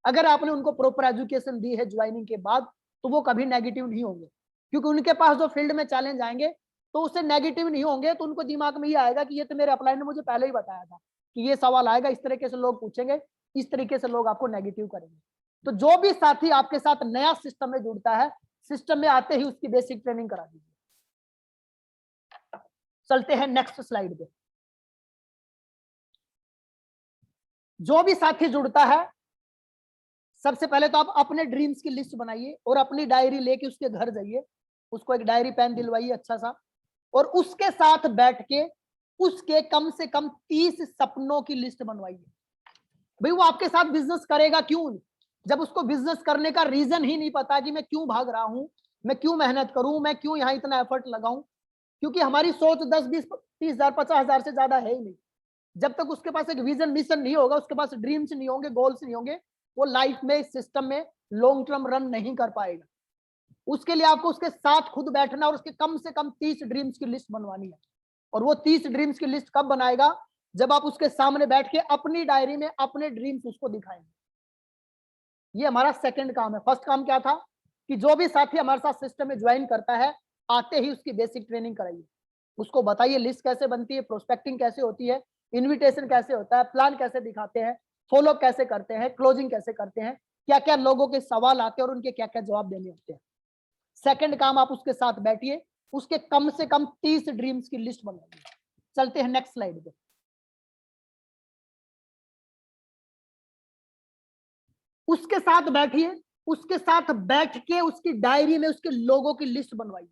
अगर आपने उनको प्रॉपर एजुकेशन दी है ज्वाइनिंग के बाद, तो वो कभी नेगेटिव नहीं होंगे, क्योंकि उनके पास जो फील्ड में चैलेंज आएंगे तो उससे नेगेटिव नहीं होंगे। तो उनको दिमाग में ये आएगा कि ये तो मेरे अपलाइन ने मुझे पहले ही बताया था कि ये सवाल आएगा, इस तरीके से लोग पूछेंगे, इस तरीके से लोग आपको नेगेटिव करेंगे। तो जो भी साथी आपके साथ नया सिस्टम में जुड़ता है, सिस्टम में आते ही उसकी बेसिक ट्रेनिंग करा दीजिए। चलते हैं नेक्स्ट स्लाइड पे। जो भी साथी जुड़ता है, सबसे पहले तो आप अपने ड्रीम्स की लिस्ट बनाइए और अपनी डायरी लेके उसके घर जाइए, उसको एक डायरी पेन दिलवाइए अच्छा सा, और उसके साथ बैठ के उसके कम से कम 30 सपनों की लिस्ट बनवाइए। भाई वो आपके साथ बिजनेस करेगा क्यों, जब उसको बिजनेस करने का रीजन ही नहीं पता कि मैं क्यों भाग रहा हूं, मैं क्यों मेहनत करूं, मैं क्यों यहाँ इतना एफर्ट लगाऊं। क्योंकि हमारी सोच 10, 20, 30 हजार, 50 हजार से ज्यादा है ही नहीं। जब तक उसके पास एक विजन मिशन नहीं होगा, उसके पास ड्रीम्स नहीं होंगे, गोल्स नहीं होंगे, वो लाइफ में इस सिस्टम में लॉन्ग टर्म रन नहीं कर पाएगा। उसके लिए आपको उसके साथ खुद बैठना और उसके कम से कम 30 ड्रीम्स की लिस्ट बनवानी है। और वो 30 ड्रीम्स की लिस्ट कब बनाएगा? जब आप उसके सामने बैठ के अपनी डायरी में अपने ड्रीम्स उसको दिखाएंगे। ये हमारा सेकंड काम है। फर्स्ट काम क्या था कि जो भी साथी हमारे साथ सिस्टम में ज्वाइन करता है, आते ही उसकी बेसिक ट्रेनिंग कराइए, उसको बताइए लिस्ट कैसे बनती है, प्रोस्पेक्टिंग कैसे होती है, इनविटेशन कैसे होता है, प्लान कैसे दिखाते हैं, फॉलो कैसे करते हैं, क्लोजिंग कैसे करते हैं, क्या क्या लोगों के सवाल आते हैं और उनके क्या क्या जवाब देने होते हैं। सेकंड काम, आप उसके साथ बैठिए, उसके कम से कम 30 ड्रीम्स की लिस्ट बनाइए। चलते हैं नेक्स्ट स्लाइड पे। उसके साथ बैठिए, उसके साथ बैठ के उसकी डायरी में उसके लोगों की लिस्ट बनवाइए।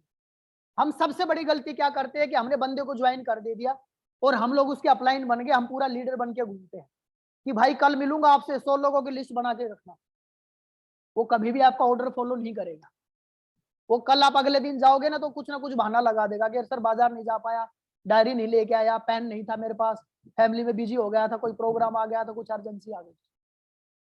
हम सबसे बड़ी गलती क्या करते हैं कि हमने बंदे को ज्वाइन कर दे दिया और हम लोग उसके अपलाइन बन गए, हम पूरा लीडर बन के घूमते हैं कि भाई कल मिलूंगा आपसे, 100 लोगों की लिस्ट बना के रखना। वो कभी भी आपका ऑर्डर फॉलो नहीं करेगा। वो कल आप अगले दिन जाओगे ना तो कुछ ना कुछ बहाना लगा देगा कि सर बाजार नहीं जा पाया, डायरी नहीं लेके आया, पेन नहीं था मेरे पास, फैमिली में बिजी हो गया था, कोई प्रोग्राम आ गया था, कुछ अर्जेंसी आ गई।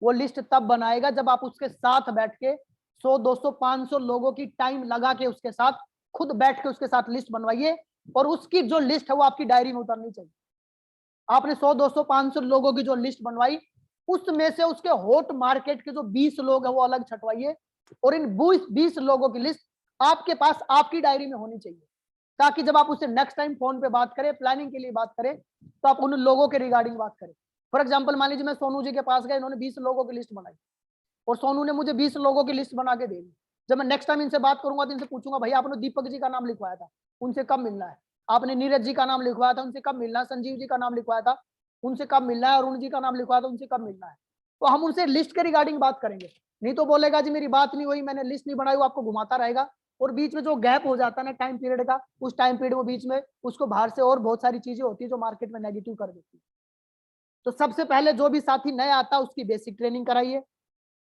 वो लिस्ट तब बनाएगा जब आप उसके साथ बैठ के 100, 200, 500 लोगों की टाइम लगा के उसके साथ खुद बैठ के उसके साथ लिस्ट बनवाइए। और उसकी जो लिस्ट है वो आपकी डायरी में उतरनी चाहिए। आपने 100, 200, 500 लोगों की जो लिस्ट बनवाई, उसमें से उसके हॉट मार्केट के जो 20 लोग हैं वो अलग छटवाइए, और इन 20 लोगों की लिस्ट आपके पास आपकी डायरी में होनी चाहिए, ताकि जब आप उससे नेक्स्ट टाइम फोन पे बात करें, प्लानिंग के लिए बात करें, तो आप उन लोगों के रिगार्डिंग बात करें। फॉर एग्जाम्पल मान लीजिए मैं सोनू जी के पास गया, इन्होंने 20 लोगों की लिस्ट बनाई और सोनू ने मुझे 20 लोगों की लिस्ट बना के दे दी। जब मैं नेक्स्ट टाइम इनसे बात करूंगा तो इनसे पूछूंगा, भाई आपने दीपक जी का नाम लिखवाया था, उनसे कब मिलना है? आपने नीरज जी का नाम लिखवाया था, उनसे कब मिलना है? संजीव जी का नाम लिखवाया था, उनसे कब मिलना है? अरुण जी का नाम लिखवाया था, उनसे कब मिलना है? तो हम उनसे लिस्ट के रिगार्डिंग बात करेंगे। नहीं तो बोलेगा जी मेरी बात नहीं हुई, मैंने लिस्ट नहीं बनाई, वो आपको घुमाता रहेगा, और बीच में जो गैप हो जाता है ना टाइम पीरियड का, उस टाइम पीरियड में बीच में उसको बाहर से और बहुत सारी चीजें होती है जो मार्केट में नेगेटिव कर देती है। तो सबसे पहले जो भी साथी नया आता है उसकी बेसिक ट्रेनिंग कराइए,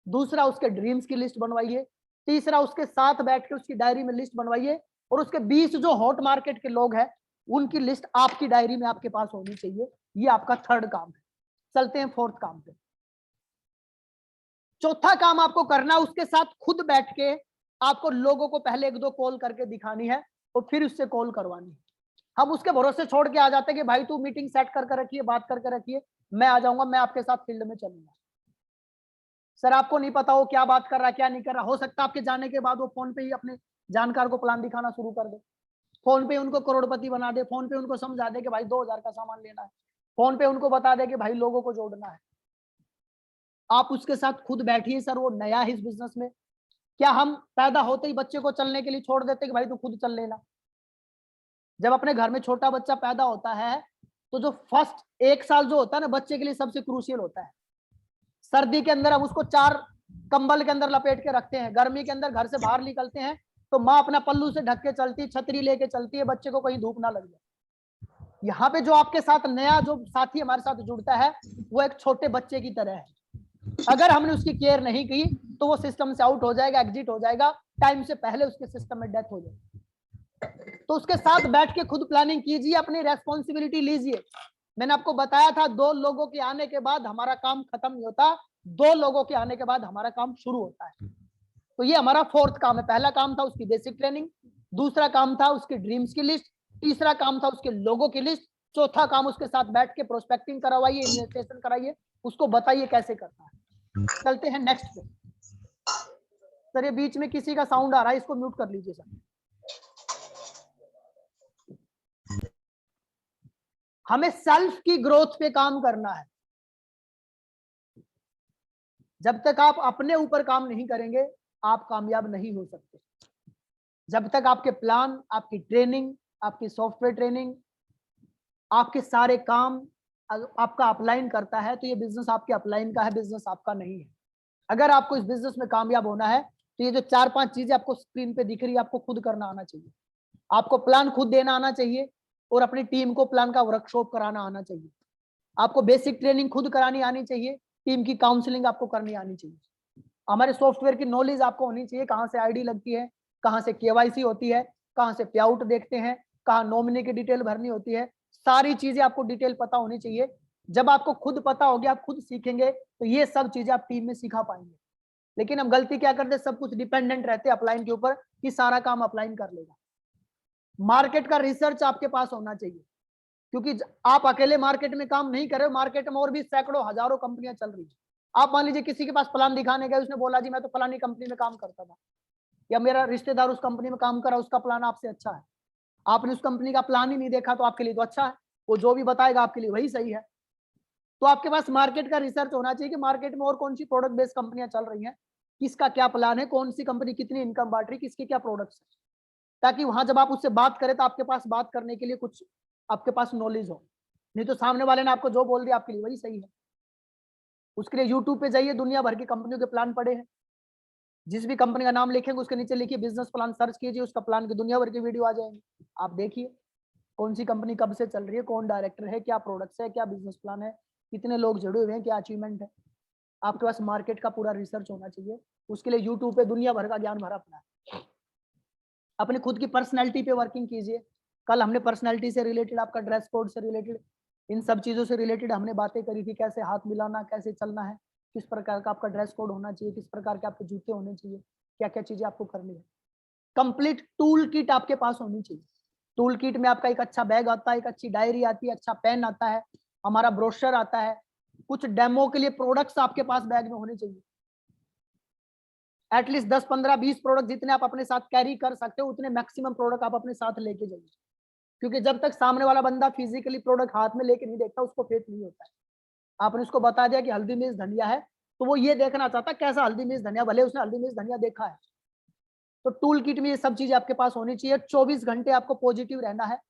दूसरा उसके ड्रीम्स की लिस्ट बनवाइए, तीसरा उसके साथ बैठ के उसकी डायरी में लिस्ट बनवाइए, और उसके 20 जो हॉट मार्केट के लोग हैं उनकी लिस्ट आपकी डायरी में आपके पास होनी चाहिए। ये आपका थर्ड काम है। चलते हैं फोर्थ काम पे। चौथा काम आपको करना, उसके साथ खुद बैठ के आपको लोगों को पहले 1-2 कॉल करके दिखानी है और फिर उससे कॉल करवानी है। हम उसके भरोसे छोड़ के आ जाते हैं कि भाई तू मीटिंग सेट करके रखिए, बात करके रखिए, मैं आ जाऊंगा, मैं आपके साथ फील्ड में चलूंगा। सर आपको नहीं पता वो क्या बात कर रहा है, क्या नहीं कर रहा। हो सकता है आपके जाने के बाद वो फोन पे ही अपने जानकार को प्लान दिखाना शुरू कर दे, फोन पे उनको करोड़पति बना दे, फोन पे उनको समझा दे कि भाई 2000 का सामान लेना है, फोन पे उनको बता दे कि भाई लोगों को जोड़ना है। आप उसके साथ खुद बैठिए। सर वो नया है इस बिजनेस में, क्या हम पैदा होते ही बच्चे को चलने के लिए छोड़ देते कि भाई तू खुद चल लेना? जब अपने घर में छोटा बच्चा पैदा होता है तो जो फर्स्ट 1 साल जो होता है ना बच्चे के लिए सबसे क्रूशियल होता है। सर्दी के अंदर हम उसको 4 कंबल के अंदर लपेट के रखते हैं, गर्मी के अंदर घर से बाहर निकलते हैं तो माँ अपना पल्लू से ढक के चलती, छतरी लेके चलती है, बच्चे को कहीं धूप ना लग जाए। यहाँ पे जो आपके साथ नया जो साथी हमारे साथ जुड़ता है वो एक छोटे बच्चे की तरह है। अगर हमने उसकी केयर नहीं की तो वो सिस्टम से आउट हो जाएगा, एग्जिट हो जाएगा, टाइम से पहले उसके सिस्टम में डेथ हो जाएगी। तो उसके साथ बैठ के खुद प्लानिंग कीजिए, अपनी रेस्पॉन्सिबिलिटी लीजिए। मैंने आपको बताया था 2 लोगों के आने के बाद हमारा काम खत्म नहीं होता, 2 लोगों के आने के बाद हमारा काम शुरू होता है। तो ये हमारा फोर्थ काम है। पहला काम था उसकी बेसिक ट्रेनिंग, दूसरा काम था उसके ड्रीम्स की लिस्ट, तीसरा काम था उसके लोगों की लिस्ट, चौथा काम उसके साथ बैठ के प्रोस्पेक्टिंग करवाइए, इन्वेस्टिगेशन कराइए, उसको बताइए कैसे करना है। चलते हैं नेक्स्ट पे। सर ये बीच में किसी का साउंड आ रहा है, इसको म्यूट कर लीजिए सर। हमें सेल्फ की ग्रोथ पे काम करना है। जब तक आप अपने ऊपर काम नहीं करेंगे आप कामयाब नहीं हो सकते। जब तक आपके प्लान, आपकी ट्रेनिंग, आपकी सॉफ्टवेयर ट्रेनिंग, आपके सारे काम आपका अपलाइन करता है तो ये बिजनेस आपके अपलाइन का है, बिजनेस आपका नहीं है। अगर आपको इस बिजनेस में कामयाब होना है तो ये जो 4-5 चीजें आपको स्क्रीन पे दिख रही है आपको खुद करना आना चाहिए। आपको प्लान खुद देना आना चाहिए और अपनी टीम को प्लान का वर्कशॉप कराना आना चाहिए। आपको बेसिक ट्रेनिंग खुद करानी आनी चाहिए, टीम की काउंसलिंग आपको करनी आनी चाहिए। हमारे सॉफ्टवेयर की नॉलेज आपको होनी चाहिए, कहाँ से आईडी लगती है, कहाँ से केवाईसी होती है, कहाँ से पे आउट देखते हैं, कहाँ नॉमिनी की डिटेल भरनी होती है, सारी चीजें आपको डिटेल पता होनी चाहिए। जब आपको खुद पता होगी, आप खुद सीखेंगे तो ये सब चीजें आप टीम में सिखा पाएंगे। लेकिन हम गलती क्या करते हैं, सब कुछ डिपेंडेंट रहते हैं अपलाइन के ऊपर कि सारा काम अपलाइन कर लेगा। मार्केट का रिसर्च आपके पास होना चाहिए, क्योंकि आप अकेले मार्केट में काम नहीं कर रहे हो, मार्केट में और भी सैकड़ों हजारों कंपनियां चल रही है। आप मान लीजिए किसी के पास प्लान दिखाने गए, उसने बोला जी मैं तो फलानी कंपनी में काम करता था, या मेरा रिश्तेदार उस कंपनी में काम करा, उसका प्लान आपसे अच्छा है। आपने उस कंपनी का प्लान ही नहीं देखा तो आपके लिए तो अच्छा है, वो जो भी बताएगा आपके लिए वही सही है। तो आपके पास मार्केट का रिसर्च होना चाहिए कि मार्केट में और कौन सी प्रोडक्ट बेस्ड कंपनियां चल रही हैं, किसका क्या प्लान है, कौन सी कंपनी कितनी इनकम बांट रही, किसके क्या प्रोडक्ट्स है, ताकि वहां जब आप उससे बात करें तो आपके पास बात करने के लिए कुछ आपके पास नॉलेज हो। नहीं तो सामने वाले ने आपको जो बोल दिया आपके लिए वही सही है। उसके लिए यूट्यूब पे जाइए, दुनिया भर की कंपनियों के प्लान पड़े हैं, जिस भी कंपनी का नाम लिखेंगे उसके नीचे लिखिए बिजनेस प्लान, सर्च कीजिए, उसका प्लान की दुनिया भर की वीडियो आ जाएंगे। आप देखिए कौन सी कंपनी कब से चल रही है, कौन डायरेक्टर है, क्या प्रोडक्ट्स है, क्या बिजनेस प्लान है, कितने लोग जुड़े हुए हैं, क्या अचीवमेंट है। आपके पास मार्केट का पूरा रिसर्च होना चाहिए। उसके लिए यूट्यूब पे दुनिया भर का ज्ञान भरा पड़ा है। अपनी खुद की पर्सनैलिटी पे वर्किंग कीजिए। कल हमने पर्सनैलिटी से रिलेटेड, आपका ड्रेस कोड से रिलेटेड, इन सब चीज़ों से रिलेटेड हमने बातें करी थी, कैसे हाथ मिलाना, कैसे चलना है, किस प्रकार का आपका ड्रेस कोड होना चाहिए, किस प्रकार के आपके जूते होने चाहिए, क्या क्या चीज़ें आपको करनी है। कंप्लीट टूल किट आपके पास होनी चाहिए। टूल किट में आपका एक अच्छा बैग आता है, एक अच्छी डायरी आती है, अच्छा पेन आता है, हमारा ब्रोशर आता है, कुछ डेमो के लिए प्रोडक्ट्स आपके पास बैग में होने चाहिए। एटलीस्ट 10, 15, 20 प्रोडक्ट जितने आप अपने साथ कैरी कर सकते हो उतने मैक्सिमम प्रोडक्ट आप अपने साथ लेके जाइए, क्योंकि जब तक सामने वाला बंदा फिजिकली प्रोडक्ट हाथ में लेके नहीं देखता उसको फेथ नहीं होता है। आपने उसको बता दिया कि हल्दी मिर्च धनिया है, तो वो ये देखना चाहता कैसा हल्दी मिर्च धनिया, भले उसने हल्दी मिर्च धनिया देखा है। तो टूल किट में ये सब चीजें आपके पास होनी चाहिए। 24 घंटे आपको पॉजिटिव रहना है,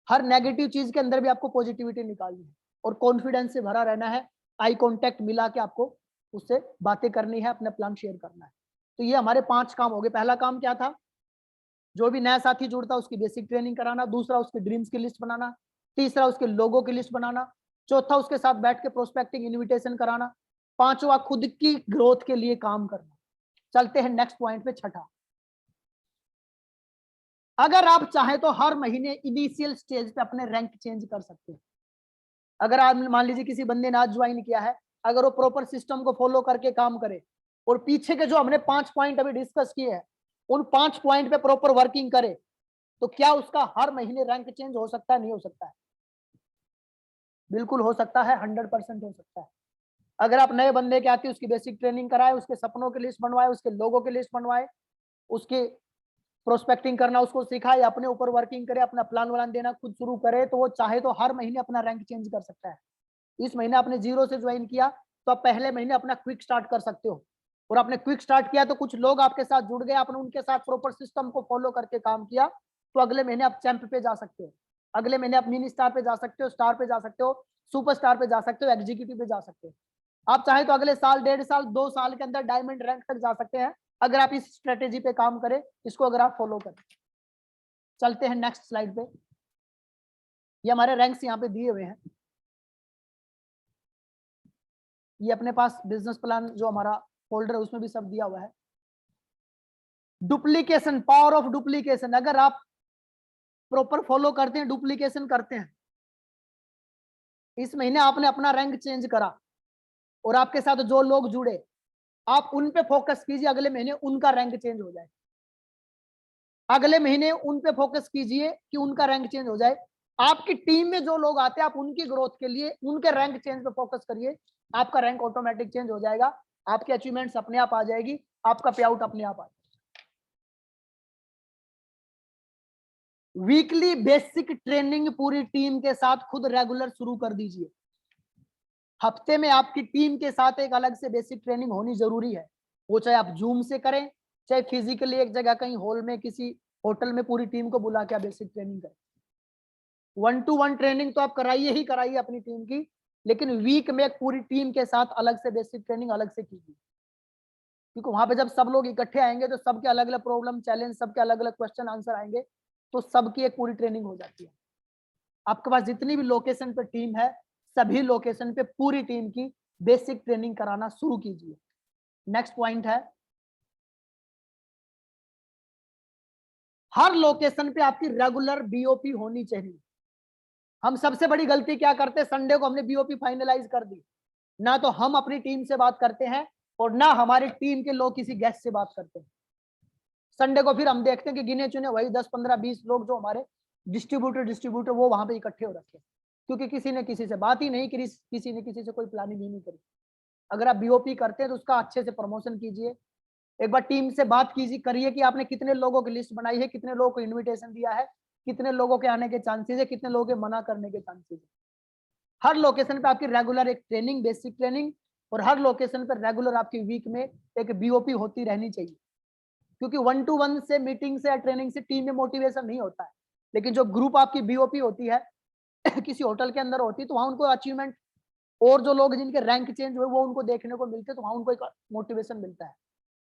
हर नेगेटिव चीज के अंदर भी आपको पॉजिटिविटी निकालनी है और कॉन्फिडेंस से भरा रहना है। आई कांटेक्ट मिला के आपको उससे बातें करनी है, अपना प्लान शेयर करना है। तो ये हमारे 5 काम हो गए। पहला काम क्या था, जो भी नया साथी जुड़ता उसकी बेसिक ट्रेनिंग कराना, दूसरा उसके ड्रीम्स की लिस्ट बनाना, तीसरा उसके लोगों की लिस्ट बनाना, चौथा उसके साथ बैठ के प्रोस्पेक्टिंग इनविटेशन कराना, पांचवा खुद की ग्रोथ के लिए काम करना। चलते हैं नेक्स्ट पॉइंट पे, छठा। अगर आप चाहें तो हर महीने इनिशियल स्टेज पे अपने रैंक चेंज कर सकते हैं। अगर आप मान लीजिए किसी बंदे ने आज ज्वाइन किया है, अगर वो प्रॉपर सिस्टम को फॉलो करके काम करे और पीछे के जो हमने 5 पॉइंट अभी डिस्कस किए हैं उन 5 पॉइंट पे प्रॉपर वर्किंग करे, तो क्या उसका हर महीने रैंक चेंज हो सकता है? नहीं हो सकता है? बिल्कुल हो सकता है, 100% हो सकता है। अगर आप नए बंदे के आते उसकी बेसिक ट्रेनिंग कराए, उसके सपनों की लिस्ट बनवाए, उसके लोगों की लिस्ट बनवाए, उसकी प्रोस्पेक्टिंग करना उसको सिखाए, अपने ऊपर वर्किंग करे, अपना प्लान वान देना खुद शुरू करे, तो वो चाहे तो हर महीने अपना रैंक चेंज कर सकता है। इस महीने आपने 0 से ज्वाइन किया तो आप पहले महीने अपना क्विक स्टार्ट कर सकते हो, और आपने क्विक स्टार्ट किया तो कुछ लोग आपके साथ जुड़ गए, आपने उनके साथ प्रॉपर सिस्टम को फॉलो करके काम किया, तो अगले महीने आप चैंप पे जा सकते हो, अगले महीने आप मिनी स्टार पे जा सकते हो, स्टार पे जा सकते हो, सुपर स्टार पे जा सकते हो, एग्जीक्यूटिव पे जा सकते हो। आप चाहे तो अगले साल, 1.5 साल, 2 साल के अंदर डायमंड रैंक तक जा सकते हैं, अगर आप इस स्ट्रेटेजी पे काम करें, इसको अगर आप फॉलो करें। चलते हैं नेक्स्ट स्लाइड पे। ये हमारे रैंक्स यहाँ पे दिए हुए हैं। ये अपने पास बिजनेस प्लान जो हमारा फोल्डर है उसमें भी सब दिया हुआ है। डुप्लीकेशन, पावर ऑफ डुप्लीकेशन, अगर आप प्रॉपर फॉलो करते हैं, डुप्लीकेशन करते हैं, इस महीने आपने अपना रैंक चेंज करा और आपके साथ जो लोग जुड़े, आप उन पे फोकस कीजिए, अगले महीने उनका रैंक चेंज हो जाए। अगले महीने उन पे फोकस कीजिए कि उनका रैंक चेंज हो जाए। आपकी टीम में जो लोग आते हैं, आप उनकी ग्रोथ के लिए उनके रैंक चेंज पे फोकस करिए, आपका रैंक ऑटोमेटिक चेंज हो जाएगा, आपके अचीवमेंट्स अपने आप आ जाएगी, आपका पे आउट अपने आप आ जाएगा। वीकली बेसिक ट्रेनिंग पूरी टीम के साथ खुद रेगुलर शुरू कर दीजिए। हफ्ते में आपकी टीम के साथ एक अलग से बेसिक ट्रेनिंग होनी जरूरी है, वो चाहे आप जूम से करें, चाहे फिजिकली एक जगह कहीं हॉल में किसी होटल में पूरी टीम को बुला के आप बेसिक ट्रेनिंग करें। 1-to-1 ट्रेनिंग तो आप कराइए ही कराइए अपनी टीम की, लेकिन वीक में पूरी टीम के साथ अलग से बेसिक ट्रेनिंग अलग से कीजिए, क्योंकि वहां पे जब सब लोग इकट्ठे आएंगे तो सबके अलग अलग प्रॉब्लम, चैलेंज, सबके अलग अलग क्वेश्चन आंसर आएंगे, तो सबकी एक पूरी ट्रेनिंग हो जाती है। आपके पास जितनी भी लोकेशन पे टीम है, सभी लोकेशन पे पूरी टीम की बेसिक ट्रेनिंग कराना शुरू कीजिए। नेक्स्ट पॉइंट है, हर लोकेशन पे आपकी रेगुलर बीओपी होनी चाहिए। हम सबसे बड़ी गलती क्या करते हैं, संडे को हमने बीओपी फाइनलाइज कर दी, ना तो हम अपनी टीम से बात करते हैं और ना हमारी टीम के लोग किसी गेस्ट से बात करते हैं। संडे को फिर हम देखते हैं कि गिने चुने वही 10, 15, 20 लोग जो हमारे डिस्ट्रीब्यूटर वो वहां पे इकट्ठे हो रखे हैं, क्योंकि किसी ने किसी से बात ही नहीं करी, किसी ने किसी से कोई प्लानिंग ही नहीं करी। अगर आप बीओपी करते हैं तो उसका अच्छे से प्रमोशन कीजिए, एक बार टीम से बात कीजिए, करिए कि आपने कितने लोगों की लिस्ट बनाई है, कितने लोगों को इन्विटेशन दिया है, कितने लोगों के आने के चांसेस है, कितने लोगों के मना करने के चांसेस है। हर लोकेशन पे आपकी रेगुलर एक ट्रेनिंग, बेसिक ट्रेनिंग, और हर लोकेशन पर रेगुलर आपकी वीक में एक बीओपी होती रहनी चाहिए, क्योंकि 1-to-1 से, मीटिंग से या ट्रेनिंग से टीम में मोटिवेशन नहीं होता है, लेकिन जो ग्रुप आपकी बीओपी होती है किसी होटल के अंदर होती है, तो वहां उनको अचीवमेंट और जो लोग जिनके रैंक चेंज हुए वो उनको देखने को मिलते हैं, तो वहां उनको एक मोटिवेशन मिलता है।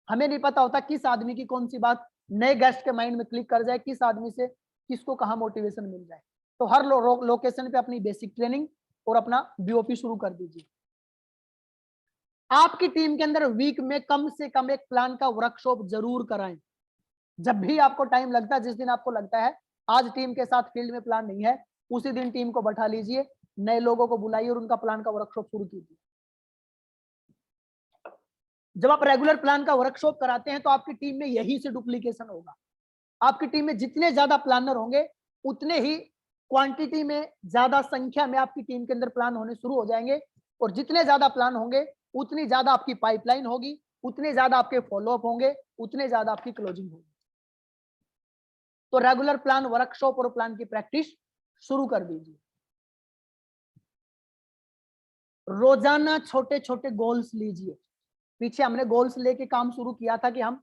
हमें नहीं पता होता किस आदमी की कौन सी बात नए गेस्ट के माइंड में क्लिक कर जाए, किस आदमी से किसको कहाँ मोटिवेशन मिल जाए। तो हर लोकेशन पे अपनी बेसिक ट्रेनिंग और अपना बीओपी शुरू कर दीजिए। आपकी टीम के अंदर वीक में कम से कम एक प्लान का वर्कशॉप जरूर कराएं। जब भी आपको टाइम लगता है, जिस दिन आपको लगता है आज टीम के साथ फील्ड में प्लान नहीं है, उसी दिन टीम को बैठा लीजिए, नए लोगों को बुलाइए और उनका प्लान का वर्कशॉप शुरू कीजिए। जब आप रेगुलर प्लान का वर्कशॉप कराते हैं तो आपकी टीम में यही से डुप्लीकेशन होगा। आपकी टीम में जितने ज्यादा प्लानर होंगे उतने ही क्वांटिटी में, ज्यादा संख्या में आपकी टीम के अंदर प्लान होने शुरू हो जाएंगे, और जितने ज्यादा प्लान होंगे उतनी ज्यादा आपकी पाइपलाइन होगी, उतने ज्यादा आपके फॉलोअप होंगे, उतने ज्यादा आपकी क्लोजिंग होगी। तो रेगुलर प्लान, वर्कशॉप और प्लान की प्रैक्टिस शुरू कर दीजिए। रोजाना छोटे छोटे गोल्स लीजिए। पीछे हमने गोल्स लेके काम शुरू किया था कि हम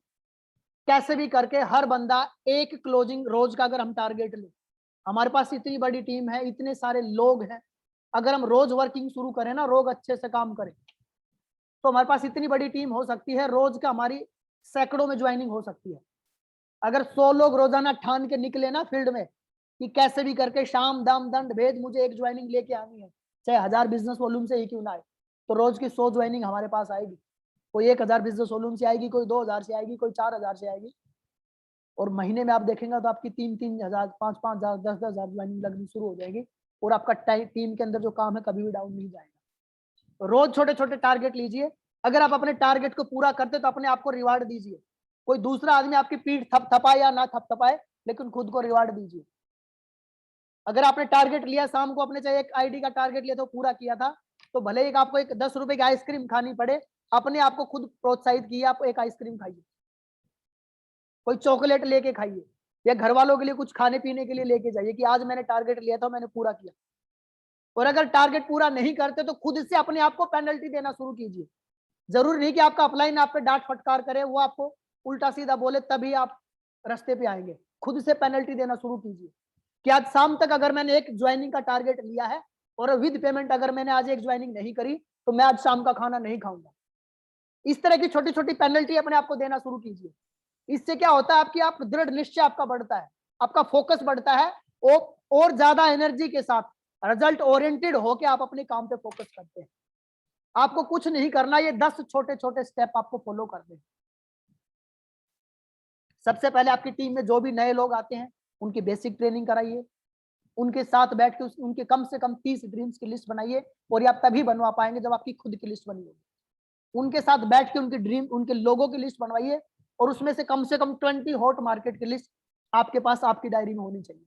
कैसे भी करके हर बंदा एक क्लोजिंग रोज का अगर हम टारगेट ले, हमारे पास इतनी बड़ी टीम है, इतने सारे लोग हैं, अगर हम रोज वर्किंग शुरू करें ना, रोज अच्छे से काम करें, तो हमारे पास इतनी बड़ी टीम हो सकती है, रोज का हमारी सैकड़ों में ज्वाइनिंग हो सकती है। अगर 100 लोग रोजाना ठान के निकले ना फील्ड में कि कैसे भी करके शाम दाम दंड भेद मुझे एक ज्वाइनिंग लेके आनी है, चाहे 1000 बिजनेस वॉल्यूम से ही क्यों ना आए, तो रोज की 100 ज्वाइनिंग हमारे पास आएगी। कोई 1000 बिजनेस वॉल्यूम से आएगी, कोई 2000 से आएगी, कोई 4000 से आएगी, और महीने में आप देखेंगे तो आपकी 3-3000, 5-5000, 10-10,000 ज्वाइनिंग लगनी शुरू हो जाएगी, और आपका टीम के अंदर जो काम है कभी भी डाउन नहीं जाएगा। रोज छोटे छोटे टारगेट लीजिए। अगर आप अपने टारगेट को पूरा करते तो अपने आप को रिवार्ड दीजिए। कोई दूसरा आदमी आपकी पीठ थपथपाए या ना थपथपाए, लेकिन खुद को रिवार्ड दीजिए। अगर आपने टारगेट लिया शाम को, अपने चाहे एक आईडी का टारगेट लिया तो पूरा किया था, तो भले ही आपको एक 10 रुपए की आइसक्रीम खानी पड़े, अपने आप को खुद प्रोत्साहित किए, आप एक आइसक्रीम खाइए, कोई चॉकलेट लेके खाइए, या घर वालों के लिए कुछ खाने पीने के लिए लेके जाइए कि आज मैंने टारगेट लिया था, मैंने पूरा किया। और अगर टारगेट पूरा नहीं करते तो खुद से अपने आप को पेनल्टी देना शुरू कीजिए। जरूरी नहीं कि आपका अपलाइन आप पे डांट फटकार करे, वो आपको उल्टा सीधा बोले तभी आप रास्ते पे आएंगे। खुद से पेनल्टी देना शुरू कीजिए कि आज शाम तक अगर मैंने एक ज्वाइनिंग का टारगेट लिया है और विद पेमेंट अगर मैंने आज एक ज्वाइनिंग नहीं करी तो मैं आज शाम का खाना नहीं खाऊंगा। इस तरह की छोटी छोटी पेनल्टी अपने आप को देना शुरू कीजिए। इससे क्या होता है, आपकी आप दृढ़ निश्चय आपका बढ़ता है, आपका फोकस बढ़ता है, और ज्यादा एनर्जी के साथ रिजल्ट ओरिएंटेड होके आप अपने काम पे फोकस करते हैं। आपको कुछ नहीं करना, ये 10 छोटे छोटे स्टेप आपको फॉलो करने हैं। सबसे पहले आपकी टीम में जो भी नए लोग आते हैं उनकी बेसिक ट्रेनिंग कराइए, उनके साथ बैठ के उनके कम से कम 30 ड्रीम्स की लिस्ट बनाइए, और ये आप तभी बनवा पाएंगे जब आपकी खुद की लिस्ट बनी होगी। उनके साथ बैठ के उनकी ड्रीम, उनके लोगों की लिस्ट बनवाइए, और उसमें से कम 20 हॉट मार्केट की लिस्ट आपके पास आपकी डायरी में होनी चाहिए।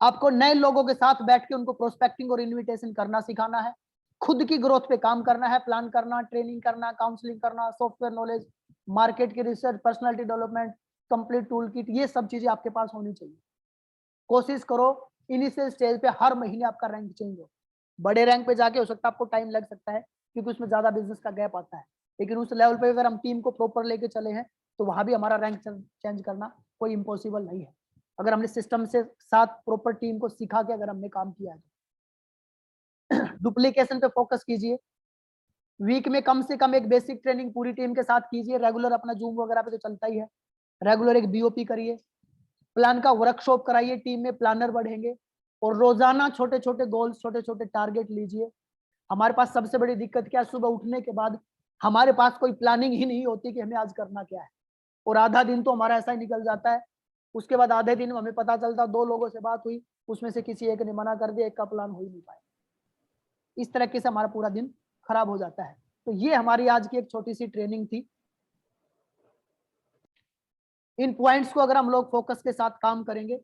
आपको नए लोगों के साथ बैठ के उनको प्रोस्पेक्टिंग और इन्विटेशन करना सिखाना है, खुद की ग्रोथ पे काम करना है, प्लान करना, ट्रेनिंग करना, काउंसलिंग करना, सॉफ्टवेयर नॉलेज, मार्केट की research, personality development, complete tool kit, ये सब चीजें आपके पास होनी चाहिए। कोशिश करो इनिशियल स्टेज पे हर महीने आपका रैंक चेंज हो। बड़े रैंक पे जाके हो सकता है आपको टाइम लग सकता है क्योंकि उसमें ज्यादा बिजनेस का गैप आता है, लेकिन उस लेवल पे अगर हम टीम को प्रॉपर लेके चले हैं तो वहां भी हमारा रैंक चेंज करना कोई इम्पॉसिबल नहीं है, अगर हमने सिस्टम से साथ प्रॉपर टीम को सिखा के अगर हमने काम किया है। डुप्लीकेशन पे फोकस कीजिए। वीक में कम से कम एक बेसिक ट्रेनिंग पूरी टीम के साथ कीजिए। रेगुलर अपना जूम वगैरह पे तो चलता ही है, रेगुलर एक बीओपी करिए, प्लान का वर्कशॉप कराइए, टीम में प्लानर बढ़ेंगे, और रोजाना छोटे छोटे गोल्स, छोटे छोटे टारगेट लीजिए। हमारे पास सबसे बड़ी दिक्कत क्या है, सुबह उठने के बाद हमारे पास कोई प्लानिंग ही नहीं होती कि हमें आज करना क्या है, और आधा दिन तो हमारा ऐसा ही निकल जाता है। उसके बाद आधे दिन में हमें पता चलता 2 लोगों से बात हुई, उसमें से किसी एक ने मना कर दिया, एक का प्लान हो ही नहीं पाया। इस तरीके से हमारा पूरा दिन खराब हो जाता है। तो ये हमारी आज की एक छोटी सी ट्रेनिंग थी। इन पॉइंट्स को अगर हम लोग फोकस के साथ काम करेंगे